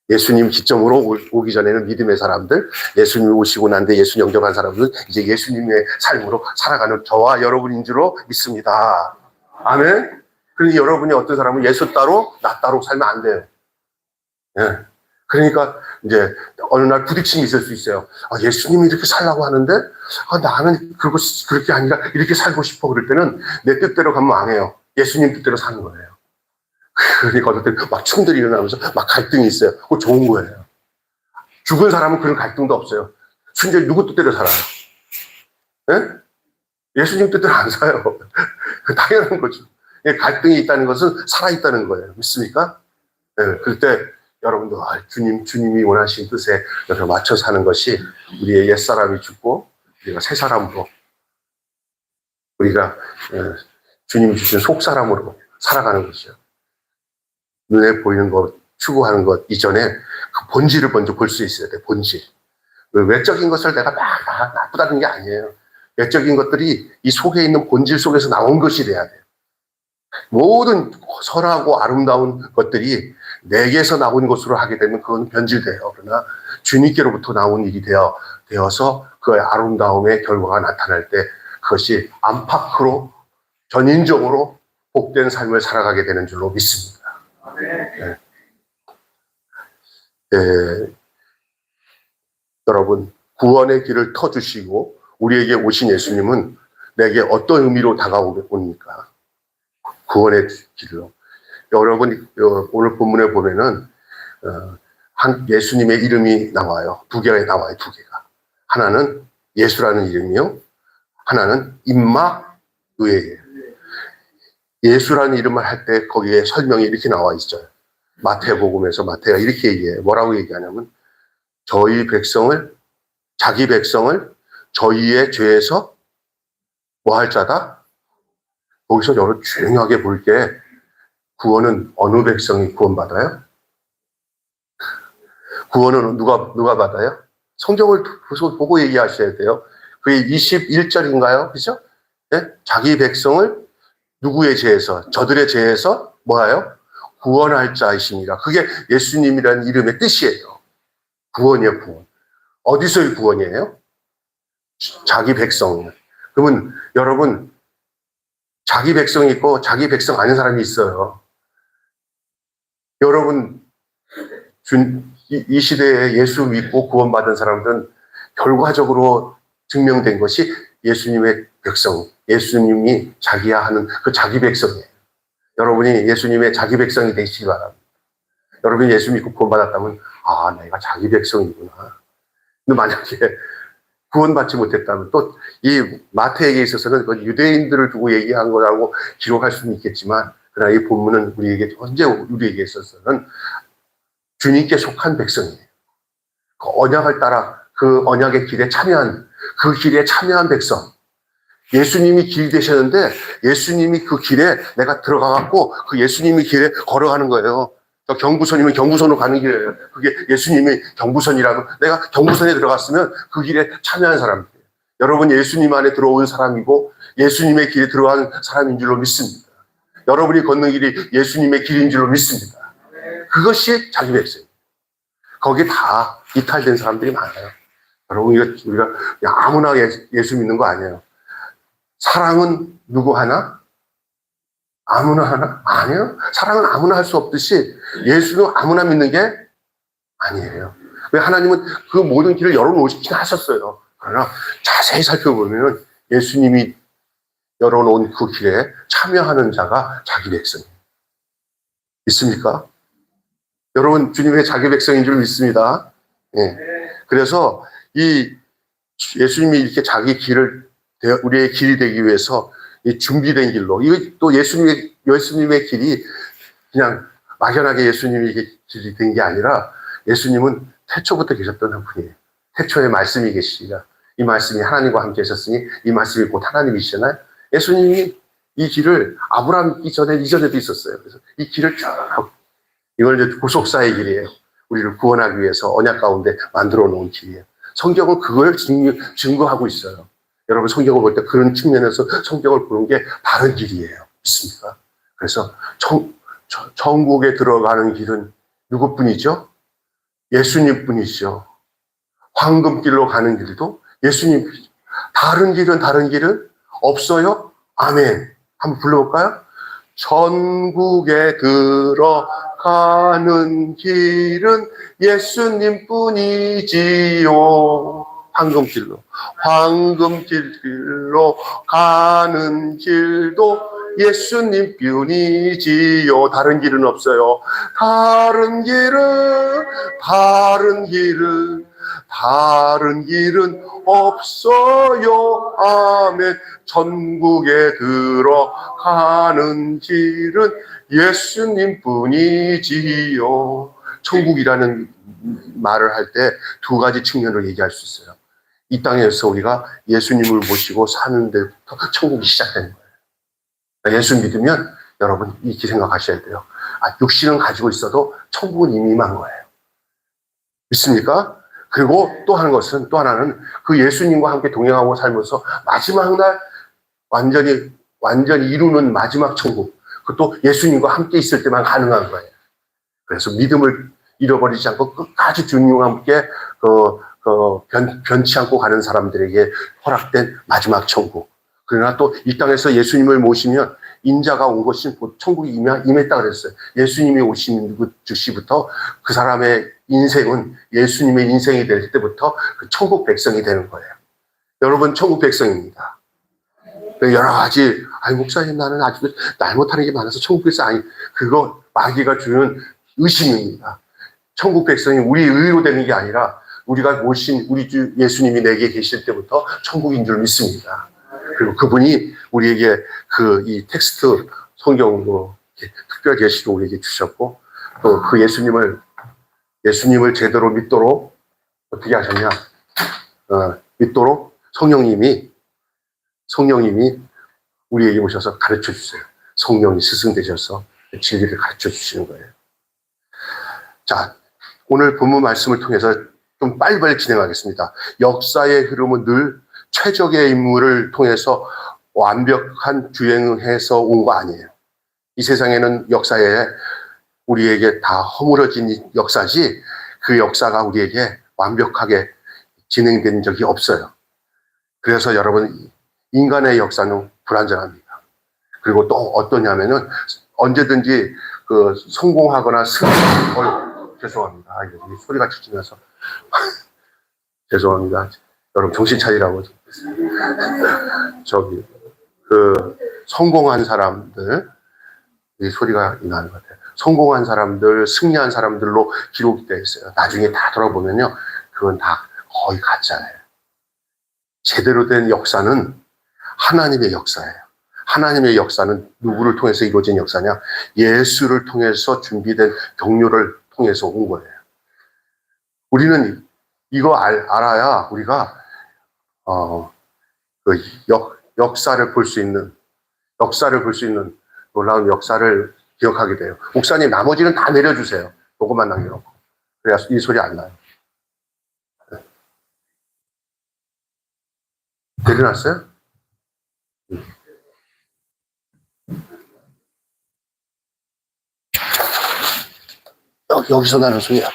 예수님 기점으로 오기 전에는 믿음의 사람들, 예수님이 오시고 난 뒤에 예수 영접한 사람들, 이제 예수님의 삶으로 살아가는 저와 여러분인 줄로 믿습니다. 아멘? 그러니 여러분이 어떤 사람은 예수 따로, 나 따로 살면 안 돼요. 예. 그러니까 이제 어느 날 부딪힘이 있을 수 있어요. 예수님이 이렇게 살라고 하는데 나는 그렇게 아니라 이렇게 살고 싶어. 그럴 때는 내 뜻대로 가면 안 해요. 예수님 뜻대로 사는 거예요. 그러니까 어떨 때 막 충돌이 일어나면서 막 갈등이 있어요. 그거 좋은 거예요. 죽은 사람은 그런 갈등도 없어요. 순전히 누구 뜻대로 살아요. 예? 예수님 뜻대로 안 사요. 당연한 거죠. 갈등이 있다는 것은 살아있다는 거예요. 믿습니까? 예, 그럴 때 여러분도 주님이 원하신 뜻에 맞춰 사는 것이 우리의 옛사람이 죽고 우리가 새 사람으로 우리가 주님이 주신 속사람으로 살아가는 것이죠. 눈에 보이는 것, 추구하는 것 이전에 그 본질을 먼저 볼 수 있어야 돼. 본질. 외적인 것을 내가 막 나쁘다는 게 아니에요. 외적인 것들이 이 속에 있는 본질 속에서 나온 것이 돼야 돼요. 모든 선하고 아름다운 것들이 내게서 나온 것으로 하게 되면 그건 변질돼요. 그러나 주님께로부터 나온 일이 되어서 그 아름다움의 결과가 나타날 때 그것이 안팎으로 전인적으로 복된 삶을 살아가게 되는 줄로 믿습니다. 네. 여러분, 구원의 길을 터주시고 우리에게 오신 예수님은 내게 어떤 의미로 다가옵니까? 구원의 길로. 여러분, 오늘 본문에 보면은 예수님의 이름이 나와요. 두 개가 나와요. 두 개가. 하나는 예수라는 이름이요. 하나는 임마누엘이에요. 예수라는 이름을 할 때 거기에 설명이 이렇게 나와 있어요. 마태복음에서 마태가 이렇게 얘기해요. 뭐라고 얘기하냐면 자기 백성을 저희의 죄에서 뭐 할 자다? 거기서 여러분 중요하게 볼 게 구원은 어느 백성이 구원받아요? 구원은 누가 받아요? 성경을 보고 얘기하셔야 돼요. 그게 21절인가요? 그죠? 네? 자기 백성을 누구의 죄에서, 저들의 죄에서 뭐예요? 구원할 자이십니다. 그게 예수님이라는 이름의 뜻이에요. 구원이에요, 구원. 어디서의 구원이에요? 자기 백성. 그러면 여러분, 자기 백성이 있고 자기 백성 아닌 사람이 있어요. 여러분, 이 시대에 예수 믿고 구원받은 사람들은 결과적으로 증명된 것이 예수님의 백성, 예수님이 자기야 하는 그 자기 백성이에요. 여러분이 예수님의 자기 백성이 되시기 바랍니다. 여러분이 예수 믿고 구원받았다면 내가 자기 백성이구나. 근데 만약에 구원받지 못했다면 또 이 마태에게 있어서는 그 유대인들을 두고 얘기한 거라고 기록할 수는 있겠지만 그러나 이 본문은 우리에게 있어서는 주님께 속한 백성이에요. 그 언약을 따라 그 언약의 길에 참여한 백성. 예수님이 길 되셨는데 예수님이 그 길에 내가 들어가갖고 그 예수님이 길에 걸어가는 거예요. 경부선이면 경부선으로 가는 길이에요. 그게 예수님이 경부선이라고 내가 경부선에 들어갔으면 그 길에 참여한 사람이에요. 여러분 예수님 안에 들어온 사람이고 예수님의 길에 들어간 사람인 줄로 믿습니다. 여러분이 걷는 길이 예수님의 길인 줄로 믿습니다. 그것이 자기 백성이에요. 거기에 다 이탈된 사람들이 많아요. 여러분 우리가 그냥 아무나 예수 믿는 거 아니에요. 사랑은 누구 하나? 아무나 하나? 아니에요. 사랑은 아무나 할 수 없듯이 예수는 아무나 믿는 게 아니에요. 왜 하나님은 그 모든 길을 열어놓으시긴 하셨어요. 그러나 자세히 살펴보면 예수님이 열어놓은 그 길에 참여하는 자가 자기 백성이에요. 있습니까? 여러분 주님의 자기 백성인 줄 믿습니다. 예. 그래서 이 예수님이 이렇게 자기 길을 우리의 길이 되기 위해서 이 준비된 길로, 이거 또 예수님의 길이 그냥 막연하게 예수님이 길이 된 게 아니라 예수님은 태초부터 계셨던 분이에요. 태초에 말씀이 계시니라. 이 말씀이 하나님과 함께 하셨으니 이 말씀이 곧 하나님이시잖아요. 예수님이 이 길을 아브라함 이전에도 있었어요. 그래서 이 길을 쭉, 이걸 이제 구속사의 길이에요. 우리를 구원하기 위해서 언약 가운데 만들어 놓은 길이에요. 성경은 그걸 증거하고 있어요. 여러분 성경을 볼 때 그런 측면에서 성경을 보는 게 바른 길이에요. 믿습니까? 그래서 천국에 들어가는 길은 누구뿐이죠? 예수님뿐이죠. 황금길로 가는 길도 예수님. 다른 길은 없어요? 아멘. 한번 불러볼까요? 천국에 들어가는 길은 예수님뿐이지요. 황금길로 가는 길도 예수님뿐이지요. 다른 길은 없어요. 다른 길은 없어요. 아멘. 천국에 들어가는 길은 예수님뿐이지요. 천국이라는 말을 할 때 두 가지 측면으로 얘기할 수 있어요. 이 땅에서 우리가 예수님을 모시고 사는 데부터 천국이 시작되는 거예요. 예수 믿으면 여러분 이렇게 생각하셔야 돼요. 육신은 가지고 있어도 천국은 이미 임한 거예요. 믿습니까? 그리고 또 하나는 그 예수님과 함께 동행하고 살면서 마지막 날 완전히 이루는 마지막 천국. 그것도 예수님과 함께 있을 때만 가능한 거예요. 그래서 믿음을 잃어버리지 않고 끝까지 주님과 함께 변치 않고 가는 사람들에게 허락된 마지막 천국. 그러나 또 이 땅에서 예수님을 모시면 인자가 온 것이 곧 천국이 임했다 그랬어요. 예수님이 오신 그 즉시부터 그 사람의 인생은 예수님의 인생이 될 때부터 그 천국 백성이 되는 거예요. 여러분, 천국 백성입니다. 여러 가지, 목사님, 나는 아직도 날 못하는 게 많아서 천국 백성 아니, 그거 마귀가 주는 의심입니다. 천국 백성이 우리 의로 되는 게 아니라 우리가 모신 우리 주 예수님이 내게 계실 때부터 천국인 줄 믿습니다. 그리고 그분이 우리에게 이 텍스트 성경으로 특별 계시로 우리에게 주셨고, 또 그 예수님을 제대로 믿도록 어떻게 하셨냐? 믿도록 성령님이 우리에게 오셔서 가르쳐 주세요. 성령이 스승되셔서 진리를 가르쳐 주시는 거예요. 자, 오늘 본문 말씀을 통해서 좀 빨리빨리 진행하겠습니다. 역사의 흐름은 늘 최적의 인물을 통해서 완벽한 주행해서 온 거 아니에요. 이 세상에는 역사에 우리에게 다 허물어진 역사지 그 역사가 우리에게 완벽하게 진행된 적이 없어요. 그래서 여러분, 인간의 역사는 불완전합니다. 그리고 또 어떠냐면은 언제든지 성공하거나 죄송합니다. 여기 소리가 치면서 죄송합니다. 여러분 정신 차리라고. 성공한 사람들, 이 소리가 나는 것 같아요. 성공한 사람들, 승리한 사람들로 기록이 되어 있어요. 나중에 다 돌아보면요, 그건 다 거의 가짜예요. 제대로 된 역사는 하나님의 역사예요. 하나님의 역사는 누구를 통해서 이루어진 역사냐? 예수를 통해서 준비된 경로를 통해서 온 거예요. 우리는 이거 알아야 우리가 역사를 볼 수 있는 놀라운 역사를 기억하게 돼요. 목사님, 나머지는 다 내려주세요. 요것만 남겨놓고. 그래야 이 소리 안 나요. 내려놨어요? 여기서 나는 소리야.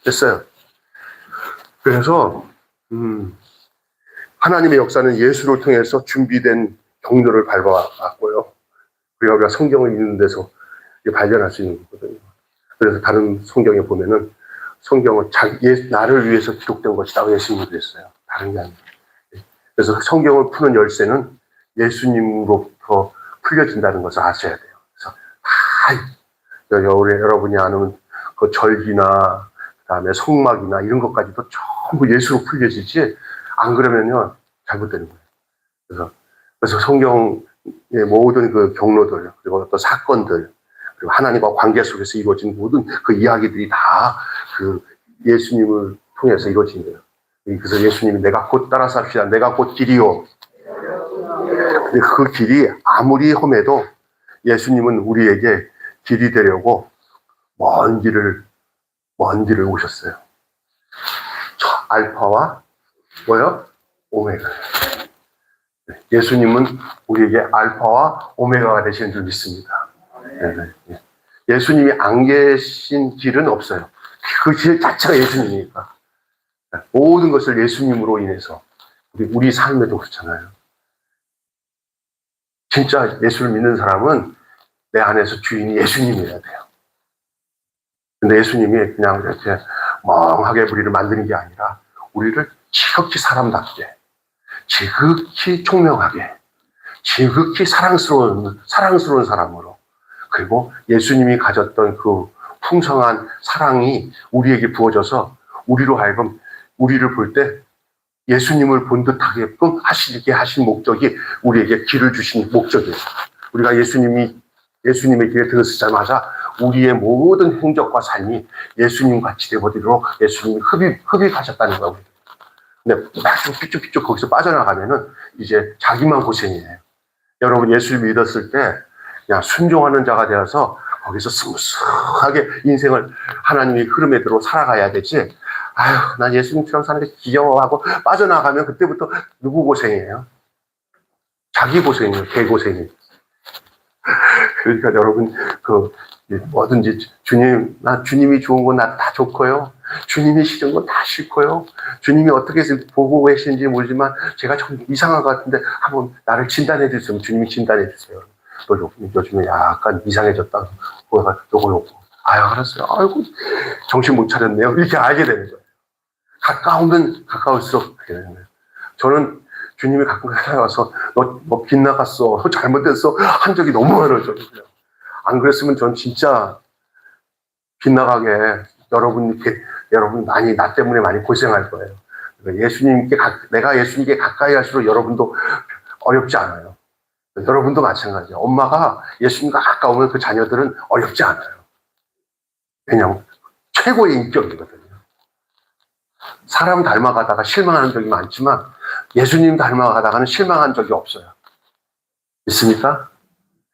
됐어요. 그래서 하나님의 역사는 예수를 통해서 준비된 경로를 밟아왔고요. 우리가 성경을 읽는 데서 발견할 수 있는 거거든요. 그래서 다른 성경에 보면은 성경은 나를 위해서 기록된 것이다. 예수님이 그랬어요. 다른 게 아니에요. 그래서 성경을 푸는 열쇠는 예수님으로부터 풀려진다는 것을 아셔야 돼요. 그래서 여러분이 아는 그 절기나 그다음에 성막이나 이런 것까지도 전부 예수로 풀려지지, 안 그러면요 잘못되는 거예요. 그래서 성경의 모든 그 경로들, 그리고 어떤 사건들, 그리고 하나님과 관계 속에서 이루어진 모든 그 이야기들이 다 그 예수님을 통해서 이루어진 거예요. 그래서 예수님이 내가 곧 따라서 합시다. 내가 곧 길이요. 그 길이 아무리 험해도 예수님은 우리에게 길이 되려고 먼 길을 오셨어요. 알파와 오메가. 예수님은 우리에게 알파와 오메가가 되시는 줄 믿습니다. 예수님이 안 계신 길은 없어요. 그 길 자체가 예수님이니까. 모든 것을 예수님으로 인해서 우리 삶에도 그렇잖아요. 진짜 예수를 믿는 사람은 내 안에서 주인이 예수님이어야 돼요. 근데 예수님이 그냥 이렇게 멍하게 우리를 만드는 게 아니라 우리를 지극히 사람답게, 지극히 총명하게, 지극히 사랑스러운 사람으로, 그리고 예수님이 가졌던 그 풍성한 사랑이 우리에게 부어져서 우리로 하여금 우리를 볼 때 예수님을 본 듯하게끔 하시게 하신 목적이 우리에게 길을 주신 목적이에요. 우리가 예수님의 길에 들어서자마자 우리의 모든 행적과 삶이 예수님 같이 되어버리도록 예수님이 흡입하셨다는 거예요. 근데 막 삐쭉삐쭉 거기서 빠져나가면은 이제 자기만 고생이에요. 여러분, 예수를 믿었을 때 그냥 순종하는 자가 되어서 거기서 스무스하게 인생을 하나님의 흐름에 들어 살아가야 되지, 난 예수님처럼 사는 게 귀여워하고 빠져나가면 그때부터 누구 고생이에요? 자기 고생이에요. 개고생이에요. 그러니까 여러분, 뭐든지 주님이 좋은 건 나 다 좋고요. 주님이 싫은 건 다 싫고요. 주님이 어떻게 보고 계시는지 모르지만 제가 좀 이상한 것 같은데 한번 나를 진단해 주세요. 주님이 진단해 주세요. 너 요즘에 약간 이상해졌다. 요거 놓고. 아유, 알았어요. 아이고, 정신 못 차렸네요. 이렇게 알게 되는 거예요. 가까우면 가까울수록 그렇게 되는 거예요. 저는 주님이 가끔 찾아와서 너 빗나갔어. 너 잘못됐어. 한 적이 너무 많아져요. 안 그랬으면 전 진짜 빗나가게 여러분 많이 나 때문에 많이 고생할 거예요. 내가 예수님께 가까이 할수록 여러분도 어렵지 않아요. 여러분도 마찬가지예요. 엄마가 예수님과 가까우면 그 자녀들은 어렵지 않아요. 그냥 최고의 인격이거든요. 사람 닮아가다가 실망하는 적이 많지만 예수님 닮아가다가는 실망한 적이 없어요. 있습니까?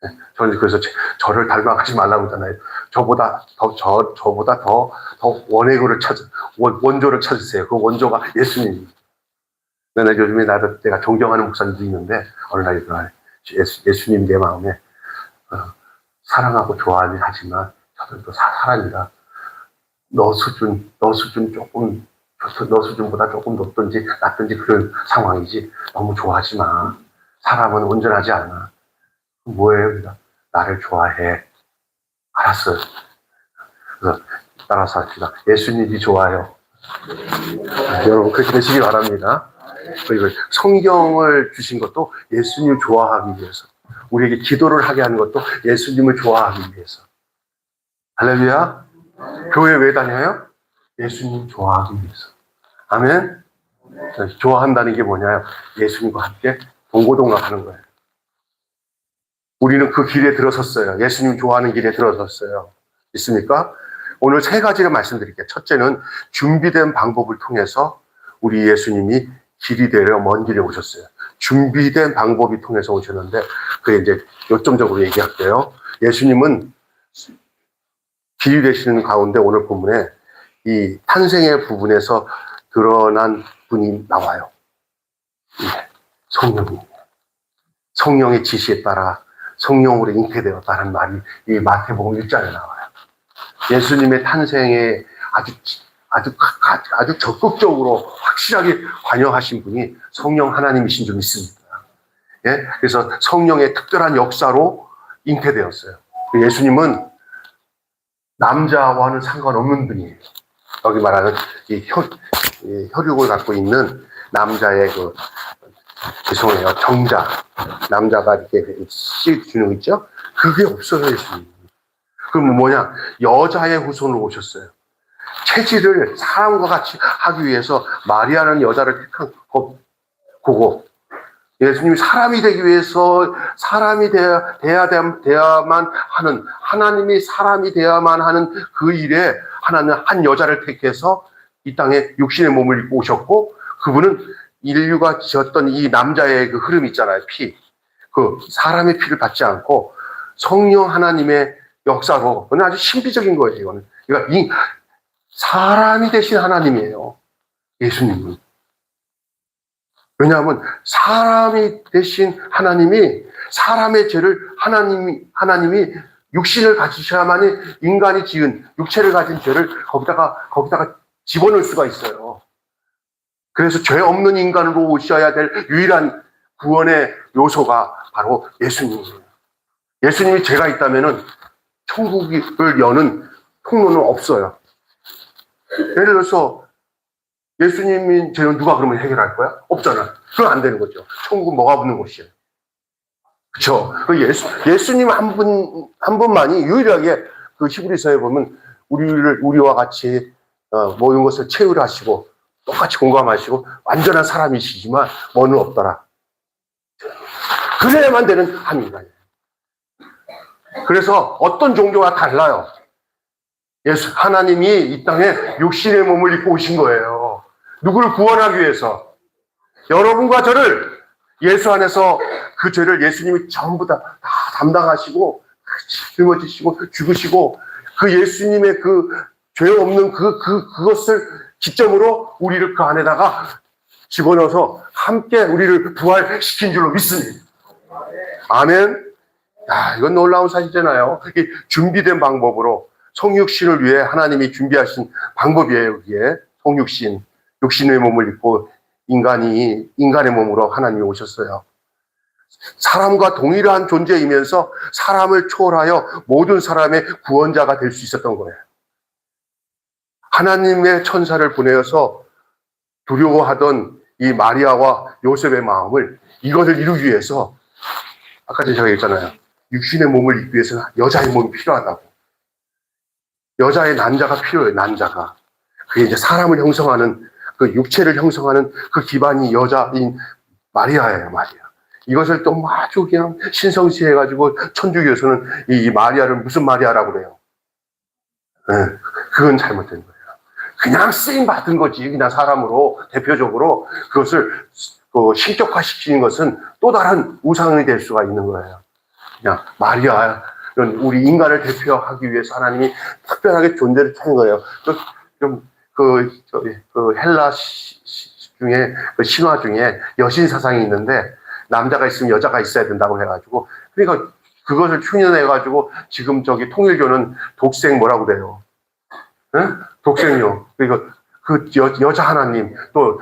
네, 저는 그래서 저를 닮아가지 말라고 하잖아요. 저보다 더 원조를 찾으세요. 그 원조가 예수님입니다. 요즘에 내가 존경하는 목사님도 있는데 어느 날 예수님 내 마음에 사랑하고 좋아하긴 하지만 저들도 사람이다. 너 수준보다 조금 높든지 낮든지 그런 상황이지 너무 좋아하지 마. 사람은 온전하지 않아. 뭐예요? 그러니까 나를 좋아해. 알았어요. 그래서 따라서 합시다. 예수님이 좋아요. 여러분 그렇게 되시기 바랍니다. 그리고 성경을 주신 것도 예수님을 좋아하기 위해서, 우리에게 기도를 하게 하는 것도 예수님을 좋아하기 위해서. 할렐루야. 교회 왜 다녀요? 예수님 좋아하기 위해서. 아멘. 좋아한다는 게 뭐냐요? 예수님과 함께 동고동락하는 거예요. 우리는 그 길에 들어섰어요. 예수님 좋아하는 길에 들어섰어요. 있습니까? 오늘 세 가지를 말씀드릴게요. 첫째는 준비된 방법을 통해서 우리 예수님이 길이 되려 먼 길에 오셨어요. 준비된 방법이 통해서 오셨는데, 그게 이제 요점적으로 얘기할게요. 예수님은 길이 되시는 가운데 오늘 본문에 이 탄생의 부분에서 드러난 분이 나와요. 성령이. 성령의 지시에 따라 성령으로 잉태되었다는 말이 이 마태복음 1장에 나와요. 예수님의 탄생에 아주 적극적으로 확실하게 관여하신 분이 성령 하나님이신 줄 믿습니다. 예? 그래서 성령의 특별한 역사로 잉태되었어요. 예수님은 남자와는 상관없는 분이에요. 여기 말하는 이 혈육을 갖고 있는 남자의 죄송해요. 정자. 남자가 이렇게 씨 주는 거 있죠? 그게 없어요, 예수님. 그럼 뭐냐? 여자의 후손으로 오셨어요. 체질을 사람과 같이 하기 위해서 마리아는 여자를 택한 거고, 예수님이 사람이 되기 위해서 사람이 돼야만 하는, 하나님이 사람이 돼야만 하는 그 일에 하나는 한 여자를 택해서 이 땅에 육신의 몸을 입고 오셨고, 그분은 인류가 지었던 이 남자의 그 흐름 있잖아요. 피. 그 사람의 피를 받지 않고 성령 하나님의 역사로, 그건 아주 신비적인 거예요, 이거는. 그러니까 사람이 되신 하나님이에요. 예수님은. 왜냐하면 사람이 되신 하나님이 사람의 죄를 하나님이 육신을 가지셔야만이 인간이 지은 육체를 가진 죄를 거기다가 집어넣을 수가 있어요. 그래서 죄 없는 인간으로 오셔야 될 유일한 구원의 요소가 바로 예수님이에요. 예수님이 죄가 있다면은 천국을 여는 통로는 없어요. 예를 들어서 예수님이 죄는 누가 그러면 해결할 거야? 없잖아. 그건 안 되는 거죠. 천국은 뭐가 붙는 곳이에요. 그렇죠? 예수님 한 분만이 유일하게 그 히브리서에 보면 우리와 같이 모든 것을 채우려 하시고 똑같이 공감하시고 완전한 사람이시지만 뭐는 없더라. 그래야만 되는 한 인간이에요. 그래서 어떤 종교와 달라요. 하나님이 이 땅에 육신의 몸을 입고 오신 거예요. 누구를 구원하기 위해서. 여러분과 저를 예수 안에서 그 죄를 예수님이 전부 다 담당하시고 짊어지시고 죽으시고 그 예수님의 그 죄 없는 그것을 기점으로 우리를 그 안에다가 집어넣어서 함께 우리를 부활시킨 줄로 믿습니다. 아멘. 야, 이건 놀라운 사실이잖아요. 준비된 방법으로 성육신을 위해 하나님이 준비하신 방법이에요. 그게 성육신, 육신의 몸을 입고 인간의 몸으로 하나님이 오셨어요. 사람과 동일한 존재이면서 사람을 초월하여 모든 사람의 구원자가 될 수 있었던 거예요. 하나님의 천사를 보내어서 두려워하던 이 마리아와 요셉의 마음을 이것을 이루기 위해서 아까 제가 얘기했잖아요. 육신의 몸을 입기 위해서는 여자의 몸이 필요하다고. 여자의 난자가 필요해요. 난자가. 그게 이제 사람을 형성하는 그 육체를 형성하는 그 기반이 여자인 마리아예요. 마리아. 이것을 또 아주 그냥 신성시해가지고 천주교에서는 이 마리아를 무슨 마리아라고 그래요. 네, 그건 잘못된 거예요. 그냥 쓰임 받은 거지. 그냥 사람으로 대표적으로 그것을 신격화시키는 것은 또 다른 우상이 될 수가 있는 거예요. 그냥 마리아는 우리 인간을 대표하기 위해서 하나님이 특별하게 존재를 찾은 거예요. 헬라 중에 신화 중에 여신 사상이 있는데 남자가 있으면 여자가 있어야 된다고 해가지고 그러니까 그것을 흉내내가지고 지금 통일교는 독생 뭐라고 그래요? 응? 독생요. 그리고 그 여자 하나님 또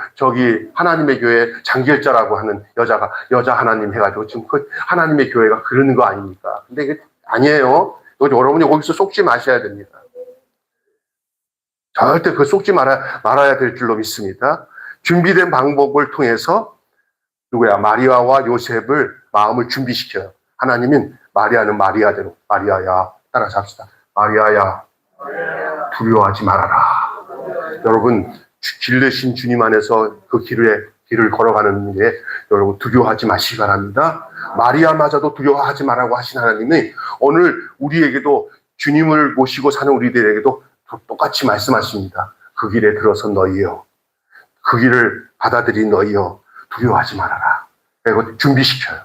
하나님의 교회 장길자라고 하는 여자 하나님 해가지고 지금 그 하나님의 교회가 그러는 거 아닙니까? 근데 이게 아니에요. 여러분이 거기서 속지 마셔야 됩니다. 절대 속지 말아야 될 줄로 믿습니다. 준비된 방법을 통해서 마리아와 요셉을 마음을 준비시켜요. 하나님은 마리아는 마리아대로 마리아야 따라서 합시다. 마리아야 두려워하지 말아라. 여러분 길 대신 주님 안에서 그 길을 걸어가는 일에 여러분 두려워하지 마시기 바랍니다. 마리아마저도 두려워하지 말라고 하신 하나님이 오늘 우리에게도 주님을 모시고 사는 우리들에게도 똑같이 말씀하십니다. 그 길에 들어선 너희여, 그 길을 받아들인 너희여 두려워하지 말아라. 그리고 준비시켜요.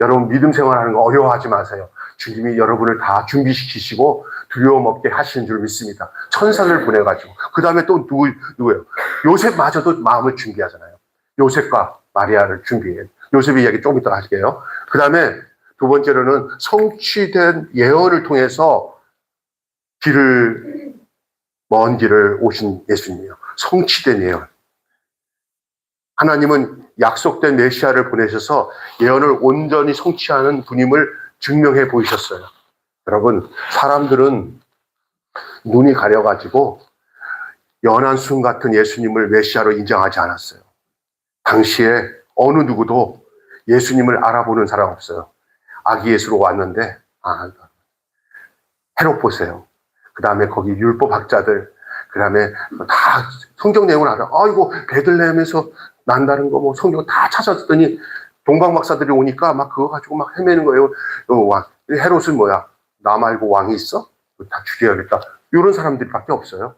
여러분 믿음 생활하는 거 어려워하지 마세요. 주님이 여러분을 다 준비시키시고 두려움 없게 하시는 줄 믿습니다. 천사를 보내가지고 그 다음에 또 누구예요? 요셉마저도 마음을 준비하잖아요. 요셉과 마리아를 준비해요. 요셉의 이야기 조금 이따 할게요. 그 다음에 두 번째로는 성취된 예언을 통해서 먼 길을 오신 예수님이에요. 성취된 예언. 하나님은 약속된 메시아를 보내셔서 예언을 온전히 성취하는 분임을 증명해 보이셨어요. 여러분, 사람들은 눈이 가려가지고 연한순 같은 예수님을 메시아로 인정하지 않았어요. 당시에 어느 누구도 예수님을 알아보는 사람 없어요. 아기 예수로 왔는데, 헤롯 보세요. 그 다음에 거기 율법학자들, 그 다음에 다 성경 내용을 알아. 이거 베들레헴에서 난다는 거 성경 다 찾았더니 동방박사들이 오니까 막 그거 가지고 막 헤매는 거예요. 헤롯은 뭐야? 나 말고 왕이 있어? 다 죽여야겠다. 이런 사람들밖에 없어요.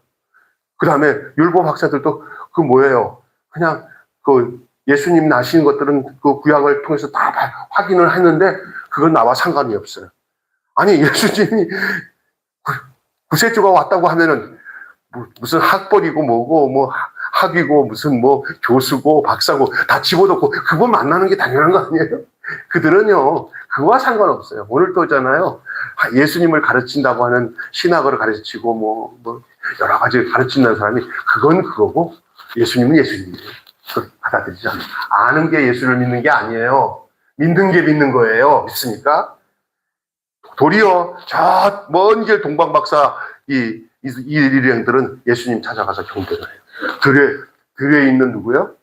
그 다음에 율법학자들도 그 뭐예요? 그냥 예수님 나신 것들은 그 구약을 통해서 다 확인을 했는데 그건 나와 상관이 없어요. 아니 예수님이 구세주가 왔다고 하면은 무슨 학벌이고 뭐고 학위고 무슨 교수고 박사고 다 집어넣고 그거 만나는 게 당연한 거 아니에요? 그들은요 그거와 상관없어요. 오늘 또잖아요. 예수님을 가르친다고 하는 신학을 가르치고 여러 가지 가르친다는 사람이 그건 그거고 예수님은 예수님이에요. 받아들이죠. 아는 게 예수를 믿는 게 아니에요. 믿는 게 믿는 거예요. 믿습니까? 도리어 저 먼 길 동방박사 이 일행들은 예수님 찾아가서 경배를 해요. 들에 있는 누구요?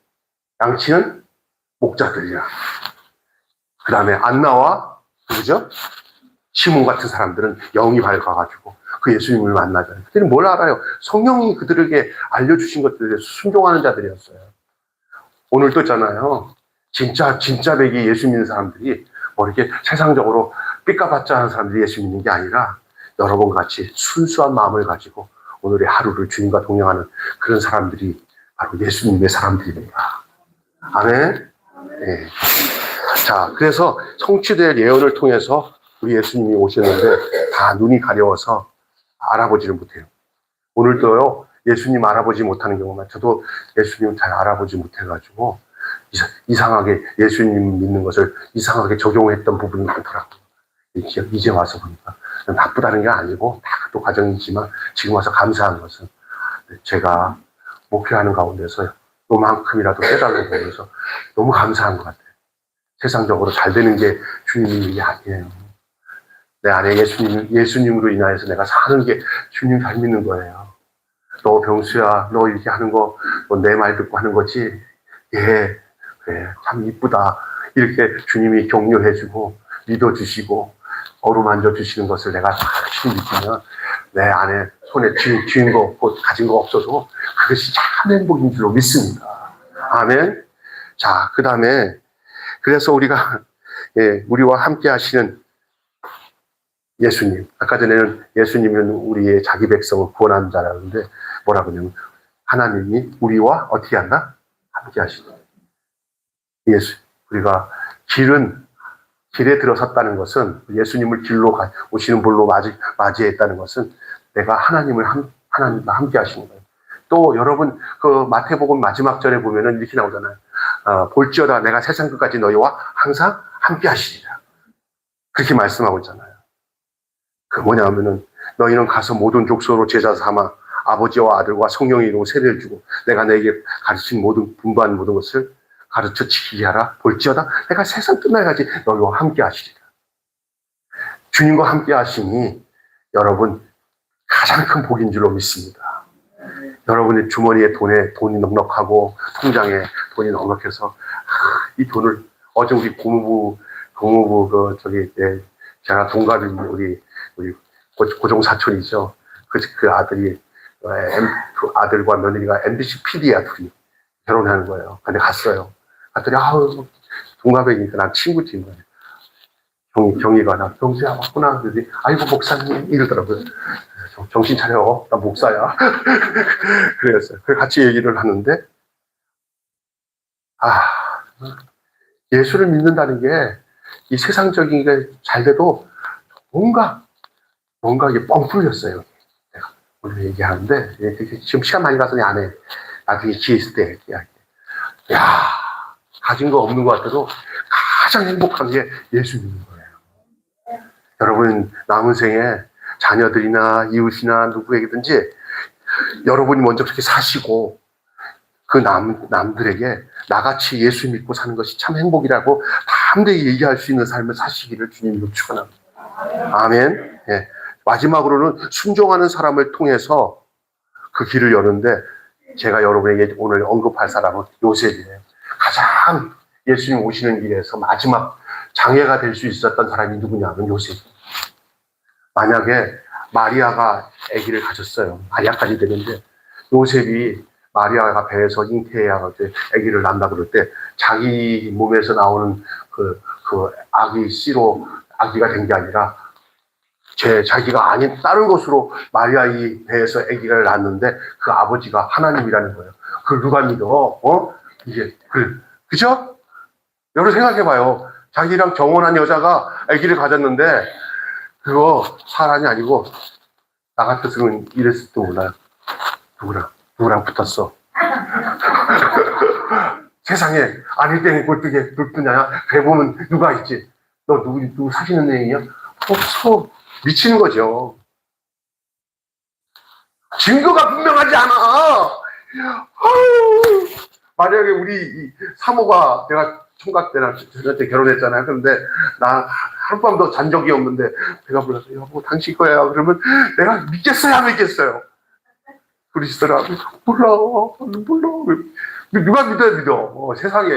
양치는 목자들이야. 그 다음에 안나와 누구죠? 시몬 같은 사람들은 영이 밝아가지고 그 예수님을 만나잖아요. 그들은 뭘 알아요? 성령이 그들에게 알려주신 것들에 대해서 순종하는 자들이었어요. 오늘도 있잖아요. 진짜 백이 예수 믿는 사람들이 이렇게 세상적으로 삐까봤자 하는 사람들이 예수 믿는 게 아니라 여러분 같이 순수한 마음을 가지고 오늘의 하루를 주님과 동행하는 그런 사람들이 바로 예수님의 사람들입니다. 아멘? 네. 자, 그래서 성취될 예언을 통해서 우리 예수님이 오셨는데 다 눈이 가려워서 알아보지를 못해요. 오늘도요, 예수님 알아보지 못하는 경우만 저도 예수님 잘 알아보지 못해가지고 이상하게 예수님 믿는 것을 이상하게 적용했던 부분이 많더라고요. 이제 와서 보니까 나쁘다는 게 아니고 다 또 과정이지만 지금 와서 감사한 것은 제가 목회하는 가운데서 요만큼이라도 깨달아 보면서 너무 감사한 것 같아요. 세상적으로 잘 되는 게 주님의 일이 아니에요. 내 안에 예수님으로 인하여서 내가 사는 게 주님 잘 믿는 거예요. 너 병수야, 너 이렇게 하는 거, 너 내 말 듣고 하는 거지? 예, 그래, 참 이쁘다. 이렇게 주님이 격려해주고, 믿어주시고, 어루만져 주시는 것을 내가 확실히 느끼면, 내 안에 손에 쥐은 거 없고, 가진 거 없어도, 그것이 참 행복인 줄로 믿습니다. 아멘. 자, 그 다음에, 그래서 우리가, 우리와 함께 하시는 예수님. 아까 전에는 예수님은 우리의 자기 백성을 구원하는 자라는데 뭐라 그러냐면 하나님이 우리와 어떻게 한다? 함께 하시다. 예수. 우리가 길에 들어섰다는 것은 예수님을 길로 오시는 불로 맞이했다는 것은 내가 하나님과 함께 하시는 거예요. 또 여러분 그 마태복음 마지막 절에 보면은 이렇게 나오잖아요. 볼지어다 내가 세상 끝까지 너희와 항상 함께 하시리라. 그렇게 말씀하고 있잖아요. 그 뭐냐 하면은 너희는 가서 모든 족속으로 제자 삼아 아버지와 아들과 성령의 이름으로 세례를 주고 내가 너에게 가르친 분부한 모든 것을 가르쳐 지키게 하라. 볼지어다 내가 세상 끝날까지 너희와 함께 하시리라. 주님과 함께 하시니 여러분 가장 큰 복인 줄로 믿습니다. 여러분의 주머니에 돈이 넉넉하고 통장에 돈이 넉넉해서 이 돈을 어제 우리 고무부 제가 동갑인 우리 고종 사촌이죠. 그 아들이 그 아들과 며느리가 MBC PD야 둘이 결혼하는 거예요. 근데 갔어요. 갔더니 동갑이니까 난 친구지 뭐. 경희가 나 병수야 왔구나. 그러더니 아이고 목사님 이러더라고요. 정신 차려. 나 목사야. 그랬어요. 그래서 같이 얘기를 하는데 예수를 믿는다는 게 이 세상적인 게 잘 돼도 뭔가 이게 뻥 뚫렸어요. 내가 오늘 얘기하는데 지금 시간 많이 가서 안 해. 나중에 기회 있을 때 얘기할게. 야, 가진 거 없는 것 같아도 가장 행복한 게 예수 믿는 거예요. 여러분 남은 생에 자녀들이나 이웃이나 누구에게든지 여러분이 먼저 그렇게 사시고 그 남들에게 나같이 예수 믿고 사는 것이 참 행복이라고 담대히 얘기할 수 있는 삶을 사시기를 주님으로 축원합니다. 아멘. 예. 마지막으로는 순종하는 사람을 통해서 그 길을 여는데 제가 여러분에게 오늘 언급할 사람은 요셉이에요. 가장 예수님 오시는 길에서 마지막 장애가 될 수 있었던 사람이 누구냐면 요셉. 만약에 마리아가 아기를 가졌어요. 마리아까지 되는데 요셉이 마리아가 배에서 잉태해야 아기를 낳는다 그럴 때 자기 몸에서 나오는 그 아기 씨로 아기가 된 게 아니라 자기가 아닌 다른 것으로 마리아의 배에서 아기를 낳았는데 그 아버지가 하나님이라는 거예요. 그걸 누가 믿어? 이게 그죠? 여러분 생각해봐요. 자기랑 정혼한 여자가 아기를 가졌는데 그거 사람이 아니고 나 같았으면 이랬을지도 몰라요. 누구랑 붙었어? 세상에 아닐 때는 꼴뚜기에 불쁘냐? 그래 보면 누가 있지? 너 누구 사귀는 애이냐? 없어. 미치는 거죠. 증거가 분명하지 않아. 만약에 우리 사모가 내가 총각 때나 저한테 결혼했잖아요. 그런데 나 하룻밤도 잔 적이 없는데 배가 불러서 여보 당신 거야. 그러면 내가 믿겠어요? 안 믿겠어요? 그리스도라 몰라. 누가 믿어. 세상에.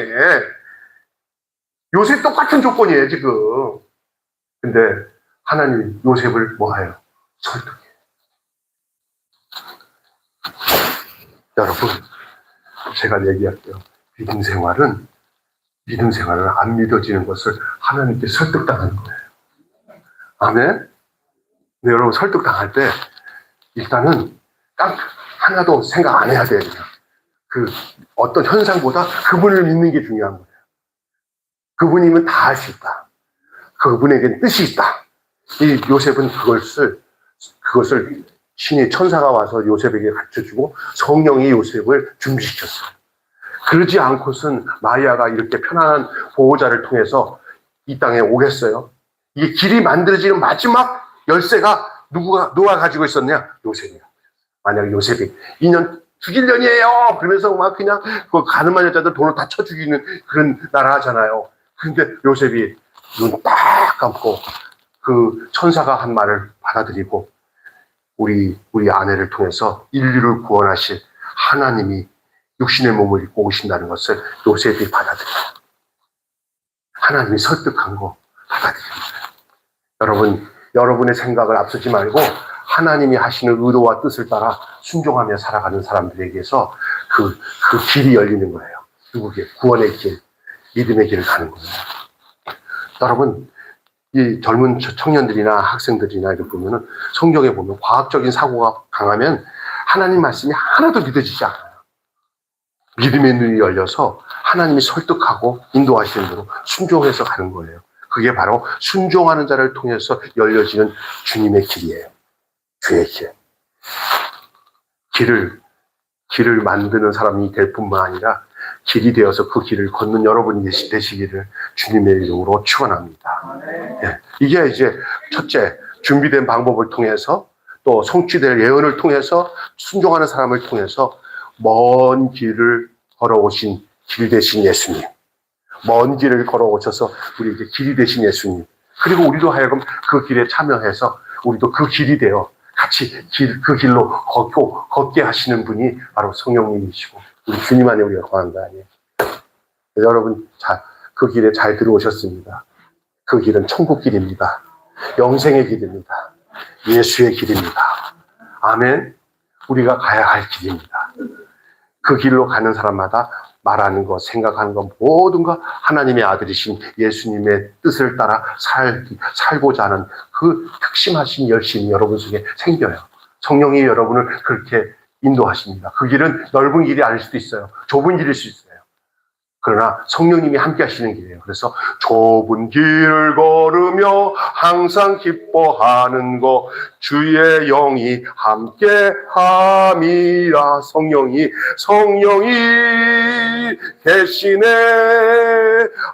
요셉 똑같은 조건이에요 지금. 근데 하나님 요셉을 뭐해요? 설득해요. 여러분 제가 얘기할게요. 믿음 생활은 안 믿어지는 것을 하나님께 설득당하는 거예요. 아멘? 근데 여러분 설득당할 때 일단은 딱 하나도 생각 안 해야 돼요. 그 어떤 현상보다 그분을 믿는 게 중요한 거예요. 그분이면 다 할 수 있다. 그분에게는 뜻이 있다. 이 요셉은 그것을 신의 천사가 와서 요셉에게 가르쳐주고 성령이 요셉을 준비시켰어요. 그러지 않고선 마리아가 이렇게 편안한 보호자를 통해서 이 땅에 오겠어요? 이게 길이 만들어지는 마지막 열쇠가 누가 가지고 있었냐? 요셉이야. 만약 요셉이 2년 죽일 년이에요. 그러면서 막 그냥 그 가늠한 여자들 돈을 다 쳐 죽이는 그런 나라 하잖아요. 근데 요셉이 눈 딱 감고 그 천사가 한 말을 받아들이고 우리 아내를 통해서 인류를 구원하실 하나님이 육신의 몸을 입고 오신다는 것을 요셉이 받아들여요. 하나님이 설득한 거 받아들입니다. 여러분의 생각을 앞서지 말고 하나님이 하시는 의도와 뜻을 따라 순종하며 살아가는 사람들에게서 그 길이 열리는 거예요. 누구게? 구원의 길, 믿음의 길을 가는 거예요. 여러분, 이 젊은 청년들이나 학생들이나 이렇게 보면은 성경에 보면 과학적인 사고가 강하면 하나님 말씀이 하나도 믿어지지 않아요. 믿음의 눈이 열려서 하나님이 설득하고 인도하시는 대로 순종해서 가는 거예요. 그게 바로 순종하는 자를 통해서 열려지는 주님의 길이에요. 주의 길. 길을 만드는 사람이 될 뿐만 아니라 길이 되어서 그 길을 걷는 여러분이 되시기를 주님의 이름으로 축원합니다. 예. 이게 이제 첫째, 준비된 방법을 통해서 또 성취될 예언을 통해서 순종하는 사람을 통해서 먼 길을 걸어오신 길 되신 예수님. 먼 길을 걸어오셔서 우리에게 길이 되신 예수님. 그리고 우리도 하여금 그 길에 참여해서 우리도 그 길이 되어 같이 그 길로 걷게 하시는 분이 바로 성령님이시고 우리 주님 안에 우리가 거하는 거 아니에요. 여러분, 그 길에 잘 들어오셨습니다. 그 길은 천국 길입니다. 영생의 길입니다. 예수의 길입니다. 아멘. 우리가 가야 할 길입니다. 그 길로 가는 사람마다 말하는 것, 생각하는 것 모든 것 하나님의 아들이신 예수님의 뜻을 따라 살고자 하는 그 특심하신 열심이 여러분 속에 생겨요. 성령이 여러분을 그렇게 인도하십니다. 그 길은 넓은 길이 아닐 수도 있어요. 좁은 길일 수 있어요. 그러나 성령님이 함께 하시는 길이에요. 그래서 좁은 길을 걸으며 항상 기뻐하는 것 주의 영이 함께 함이라. 성령이 계시네.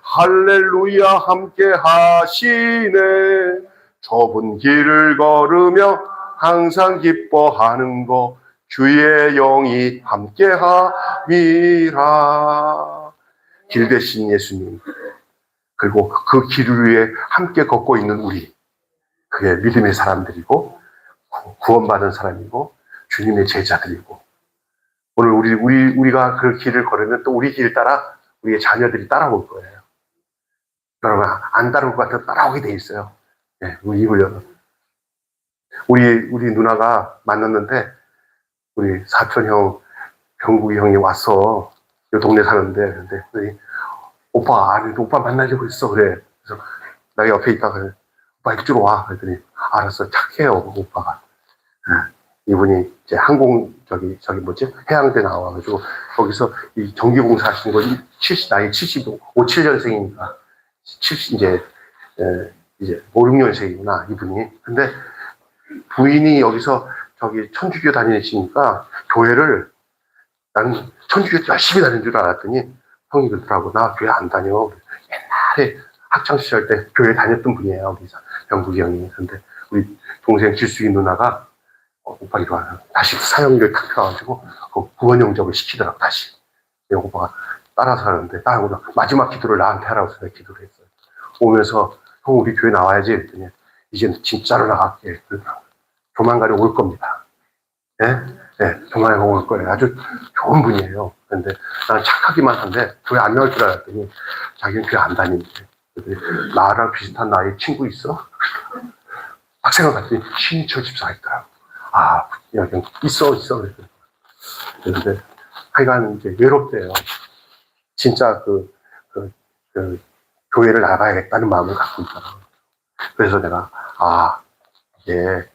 할렐루야 함께 하시네. 좁은 길을 걸으며 항상 기뻐하는 것 주의 영이 함께 함이라. 길 대신 예수님, 그리고 그 길 위에 함께 걷고 있는 우리, 그게 믿음의 사람들이고 구원받은 사람이고 주님의 제자들이고, 오늘 우리가 그 길을 걸으면 또 우리 길 따라 우리의 자녀들이 따라올 거예요. 여러분, 안 따라올 것 같아도 따라오게 돼 있어요. 네, 우리 입을 열어. 우리 누나가 만났는데 우리 사촌 형, 병국이 형이 왔어. 이 동네 사는데, 근데 오빠 만나려고 했어. 그래. 그래서 나 옆에 있다가 그래. 오빠 이쪽으로 와. 그랬더니 알았어. 착해요, 오빠가. 이분이 이제 해양대 나와가지고 거기서 이 전기공사 하시는 거 나이 57년생이니까 5, 6년생이구나 이분이. 근데 부인이 여기서 천주교 다니시니까 교회를, 난 천주교 열심히 다니는 줄 알았더니 형이 그러더라고. 나 교회 안 다녀. 옛날에 학창시절 때 교회 다녔던 분이에요. 우리 병국이 형이. 근데 우리 동생 길숙이 누나가 오빠 이리 와. 다시 사형리를 탁 가가지고 구원 영접을 시키더라고. 다시. 오빠가 따라서 하는데 마지막 기도를 나한테 하라고 해서 기도를 했어요. 오면서 형 우리 교회 나와야지 했더니 이제는 진짜로 나갈게. 그러더라고. 조만간에 올 겁니다. 네? 네, 조만간에 올 거예요. 아주 좋은 분이에요. 근데 나는 착하기만 한데 교회 안 나올 줄 알았더니 자기는 교회 안 다니는데. 나랑 비슷한 나이 친구 있어? 학생을 갔더니 신처 집사가 있더라고. 아, 그냥 있어. 그런데 하여간 이제 외롭대요. 진짜 교회를 나가야겠다는 마음을 갖고 있더라고. 그래서 내가, 이게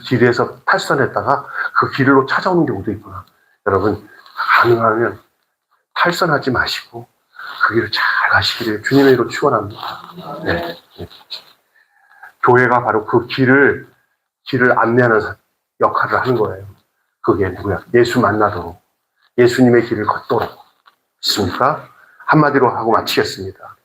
길에서 탈선했다가 그 길로 찾아오는 경우도 있구나. 여러분, 가능하면 탈선하지 마시고 그 길을 잘 가시기를 주님의 이름으로 축원합니다. 네. 교회가 바로 그 길을 안내하는 역할을 하는 거예요. 그게 누구야? 예수 만나도록, 예수님의 길을 걷도록. 있습니까? 한마디로 하고 마치겠습니다.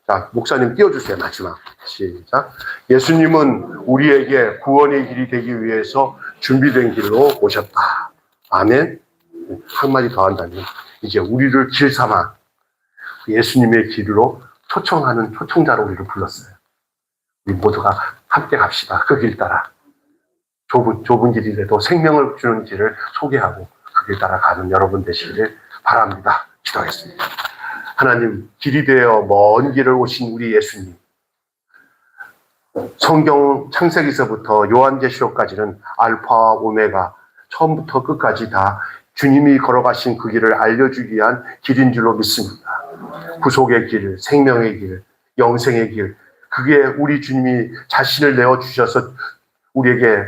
자, 목사님 띄워주세요. 마지막. 시작. 예수님은 우리에게 구원의 길이 되기 위해서 준비된 길로 오셨다. 아멘. 한마디 더 한다면 이제 우리를 길 삼아 예수님의 길로 초청하는 초청자로 우리를 불렀어요. 우리 모두가 함께 갑시다. 그 길 따라. 좁은 길이라도 생명을 주는 길을 소개하고 그 길 따라 가는 여러분 되시기를 바랍니다. 기도하겠습니다. 하나님, 길이 되어 먼 길을 오신 우리 예수님. 성경 창세기서부터 요한계시록까지는 알파와 오메가, 처음부터 끝까지 다 주님이 걸어가신 그 길을 알려주기 위한 길인 줄로 믿습니다. 구속의 길, 생명의 길, 영생의 길, 그게 우리 주님이 자신을 내어주셔서 우리에게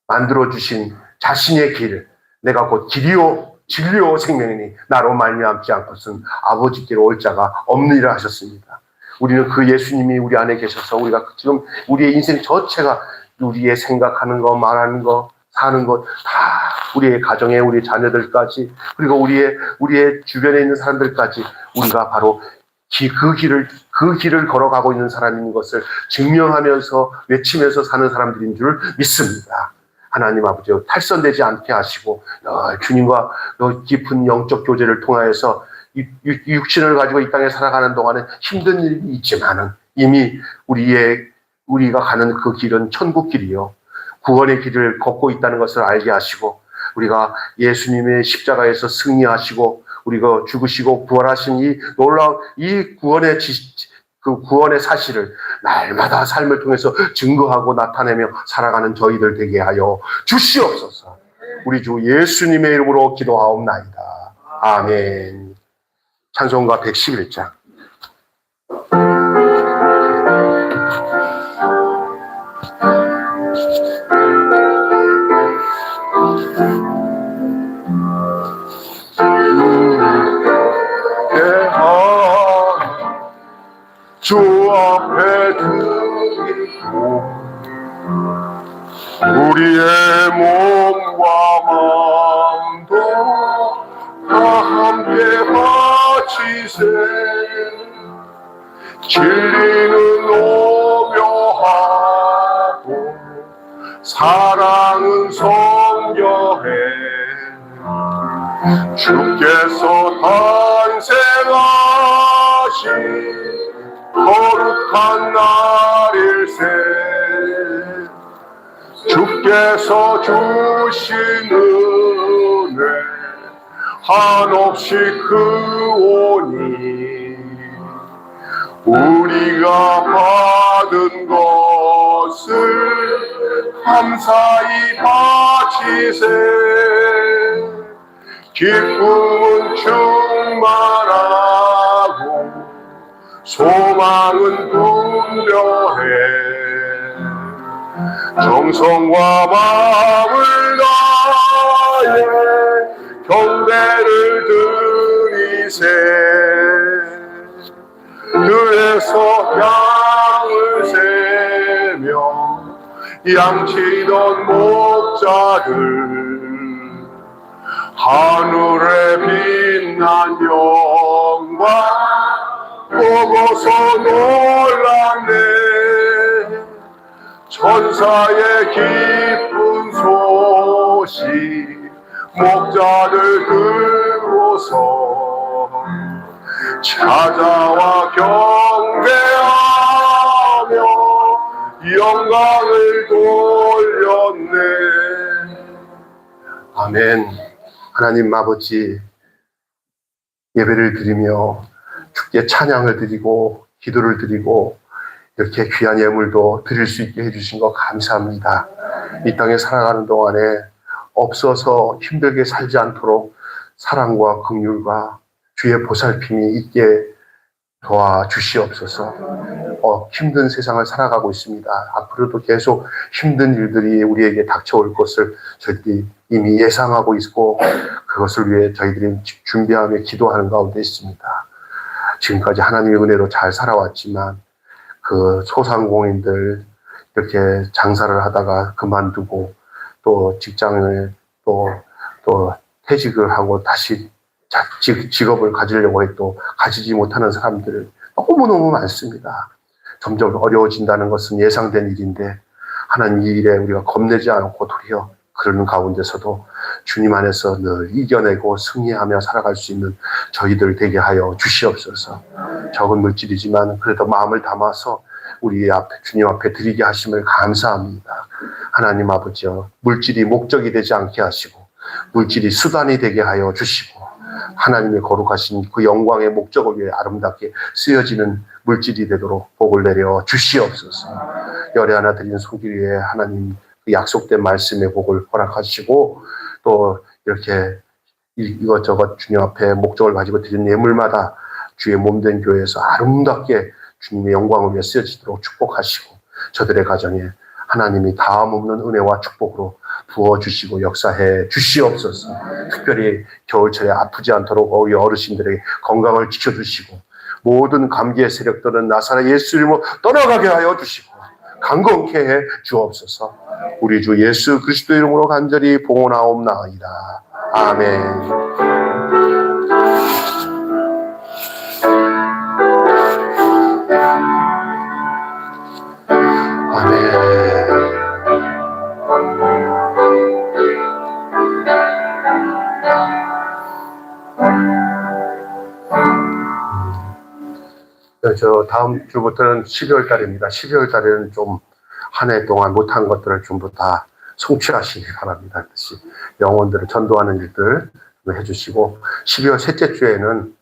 만들어주신 자신의 길, 내가 곧 길이요 진리요 생명이니 나로 말미암지 않고선 아버지께로 올 자가 없느니라 하셨습니다. 우리는 그 예수님이 우리 안에 계셔서 우리가 지금 우리의 인생 전체가 우리의 생각하는 거, 말하는 거, 사는 것 다 우리의 가정에 우리 자녀들까지 그리고 우리의 주변에 있는 사람들까지 우리가 바로 그 길을 걸어가고 있는 사람인 것을 증명하면서 외치면서 사는 사람들인 줄 믿습니다. 하나님 아버지 탈선되지 않게 하시고 주님과 깊은 영적 교제를 통하여서 육신을 가지고 이 땅에 살아가는 동안에 힘든 일이 있지만은 이미 우리가 가는 그 길은 천국 길이요 구원의 길을 걷고 있다는 것을 알게 하시고 우리가 예수님의 십자가에서 승리하시고 우리가 죽으시고 부활하신 이 놀라운 이 그 구원의 사실을 날마다 삶을 통해서 증거하고 나타내며 살아가는 저희들 되게 하여 주시옵소서. 우리 주 예수님의 이름으로 기도하옵나이다. 아멘. 찬송가 111장. 주 앞에 드리고 우리의 몸과 마음도 다 함께 바치세 진리는 오묘하고 사랑은 성결해 주께서 탄생하신 거룩한 날일세 주께서 주신 은혜 한없이 크오니 우리가 받은 것을 감사히 바치세 기쁨은 충만하고 소망은 분명해 정성과 마음을 다해 경배를 드리세 들에서 양을 세며 양치던 목자들 하늘에 빛난 영광 보고서 놀랐네 천사의 기쁜 소식 목자들 들고서 찾아와 경배하며 영광을 돌렸네. 아멘. 하나님 아버지 예배를 드리며 주께 찬양을 드리고 기도를 드리고 이렇게 귀한 예물도 드릴 수 있게 해주신 거 감사합니다. 이 땅에 살아가는 동안에 없어서 힘들게 살지 않도록 사랑과 긍휼과 주의 보살핌이 있게 도와주시옵소서. 힘든 세상을 살아가고 있습니다. 앞으로도 계속 힘든 일들이 우리에게 닥쳐올 것을 저희들이 이미 예상하고 있고 그것을 위해 저희들이 준비하며 기도하는 가운데 있습니다. 지금까지 하나님의 은혜로 잘 살아왔지만 그 소상공인들 이렇게 장사를 하다가 그만두고 또 직장을 또 퇴직을 하고 다시 직업을 가지려고 해도 가지지 못하는 사람들 너무너무 많습니다. 점점 어려워진다는 것은 예상된 일인데 하나님 이 일에 우리가 겁내지 않고 도리어 그러는 가운데서도 주님 안에서 늘 이겨내고 승리하며 살아갈 수 있는 저희들 되게 하여 주시옵소서. 적은 물질이지만 그래도 마음을 담아서 우리 앞에 주님 앞에 드리게 하심을 감사합니다. 하나님 아버지여, 물질이 목적이 되지 않게 하시고 물질이 수단이 되게 하여 주시고 하나님의 거룩하신 그 영광의 목적을 위해 아름답게 쓰여지는 물질이 되도록 복을 내려 주시옵소서. 열애 하나 드린 손길 위에 하나님 그 약속된 말씀의 복을 허락하시고 또 이렇게 이것저것 주님 앞에 목적을 가지고 드린 예물마다 주의 몸된 교회에서 아름답게 주님의 영광을 위해 쓰여지도록 축복하시고 저들의 가정에 하나님이 다음 없는 은혜와 축복으로 부어주시고 역사해 주시옵소서. 특별히 겨울철에 아프지 않도록 우리 어르신들에게 건강을 지켜주시고 모든 감기의 세력들은 나사렛 예수 이름으로 떠나가게 하여 주시고 강건케 해 주옵소서. 우리 주 예수 그리스도 이름으로 간절히 봉헌하옵나이다. 아멘. 저 다음 주부터는 12월 달입니다. 12월 달에는 좀 한 해 동안 못한 것들을 전부 다 성취하시기 바랍니다. 뜻이 영혼들을 전도하는 일들 해주시고 12월 셋째 주에는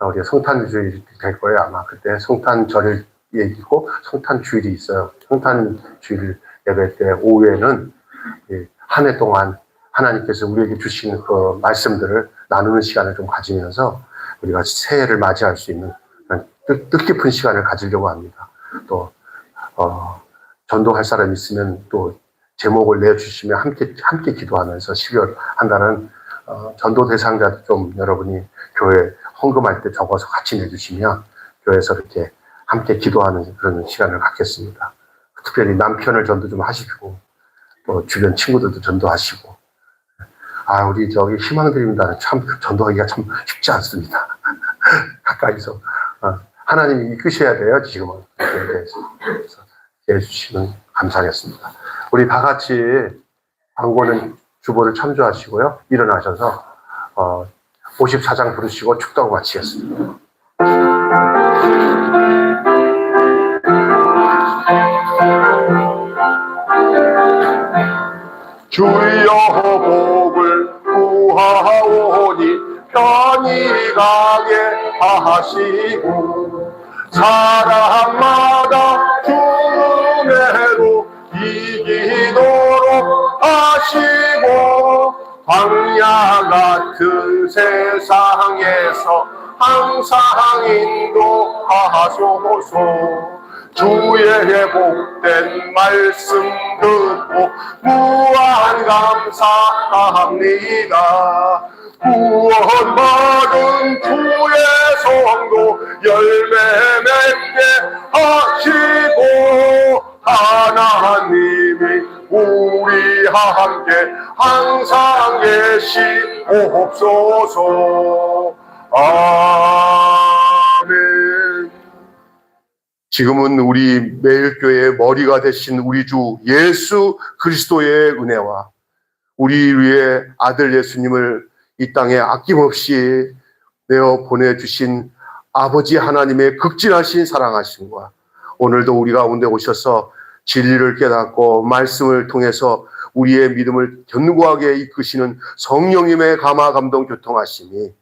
우리가 성탄주일이 될 거예요. 아마 그때 성탄절 얘기고 성탄주일이 있어요. 성탄주일 예배 때 오후에는 한 해 동안 하나님께서 우리에게 주신 그 말씀들을 나누는 시간을 좀 가지면서 우리가 새해를 맞이할 수 있는 뜻깊은 시간을 가지려고 합니다. 또 전도할 사람 있으면 또 제목을 내주시면 함께 기도하면서 12월 한 달은 전도 대상자 좀 여러분이 교회 헌금할 때 적어서 같이 내주시면 교회에서 이렇게 함께 기도하는 그런 시간을 갖겠습니다. 특별히 남편을 전도 좀 하시고 또 주변 친구들도 전도하시고 우리 저기 희망드립니다. 참 전도하기가 참 쉽지 않습니다. 가까이서 하나님이 이끄셔야 돼요. 지금은 그래서 해주시면 감사하겠습니다. 우리 다 같이 광고는 주보를 참조하시고요. 일어나셔서 54장 부르시고 축도하고 마치겠습니다. 주여 복을 구하오니 편히 가게 하시고 사람마다 주은혜로 이기도록 하시고 광야 같은 세상에서 항상 인도하소서. 주의 복된 말씀 듣고 무한 감사합니다. 구원받은 주의 성도 열매 맺게 하시고 하나님이 우리와 함께 항상 계시옵소서. 아멘. 지금은 우리 매일교회의 머리가 되신 우리 주 예수 그리스도의 은혜와 우리 위에 아들 예수님을 이 땅에 아낌없이 내어 보내주신 아버지 하나님의 극진하신 사랑하심과 오늘도 우리 가운데 오셔서 진리를 깨닫고 말씀을 통해서 우리의 믿음을 견고하게 이끄시는 성령님의 감화 감동 교통하심이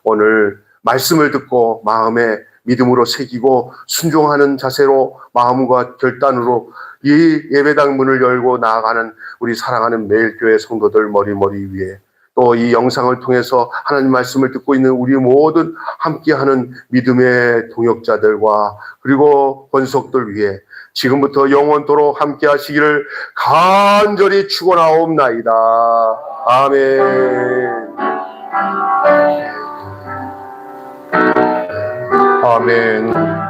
오늘 말씀을 듣고 마음에 믿음으로 새기고 순종하는 자세로 마음과 결단으로 이 예배당 문을 열고 나아가는 우리 사랑하는 매일교회 성도들 머리머리 위에 또 이 영상을 통해서 하나님 말씀을 듣고 있는 우리 모든 함께하는 믿음의 동역자들과 그리고 권속들 위해 지금부터 영원토록 함께 하시기를 간절히 축원하옵나이다. 아멘. 아멘.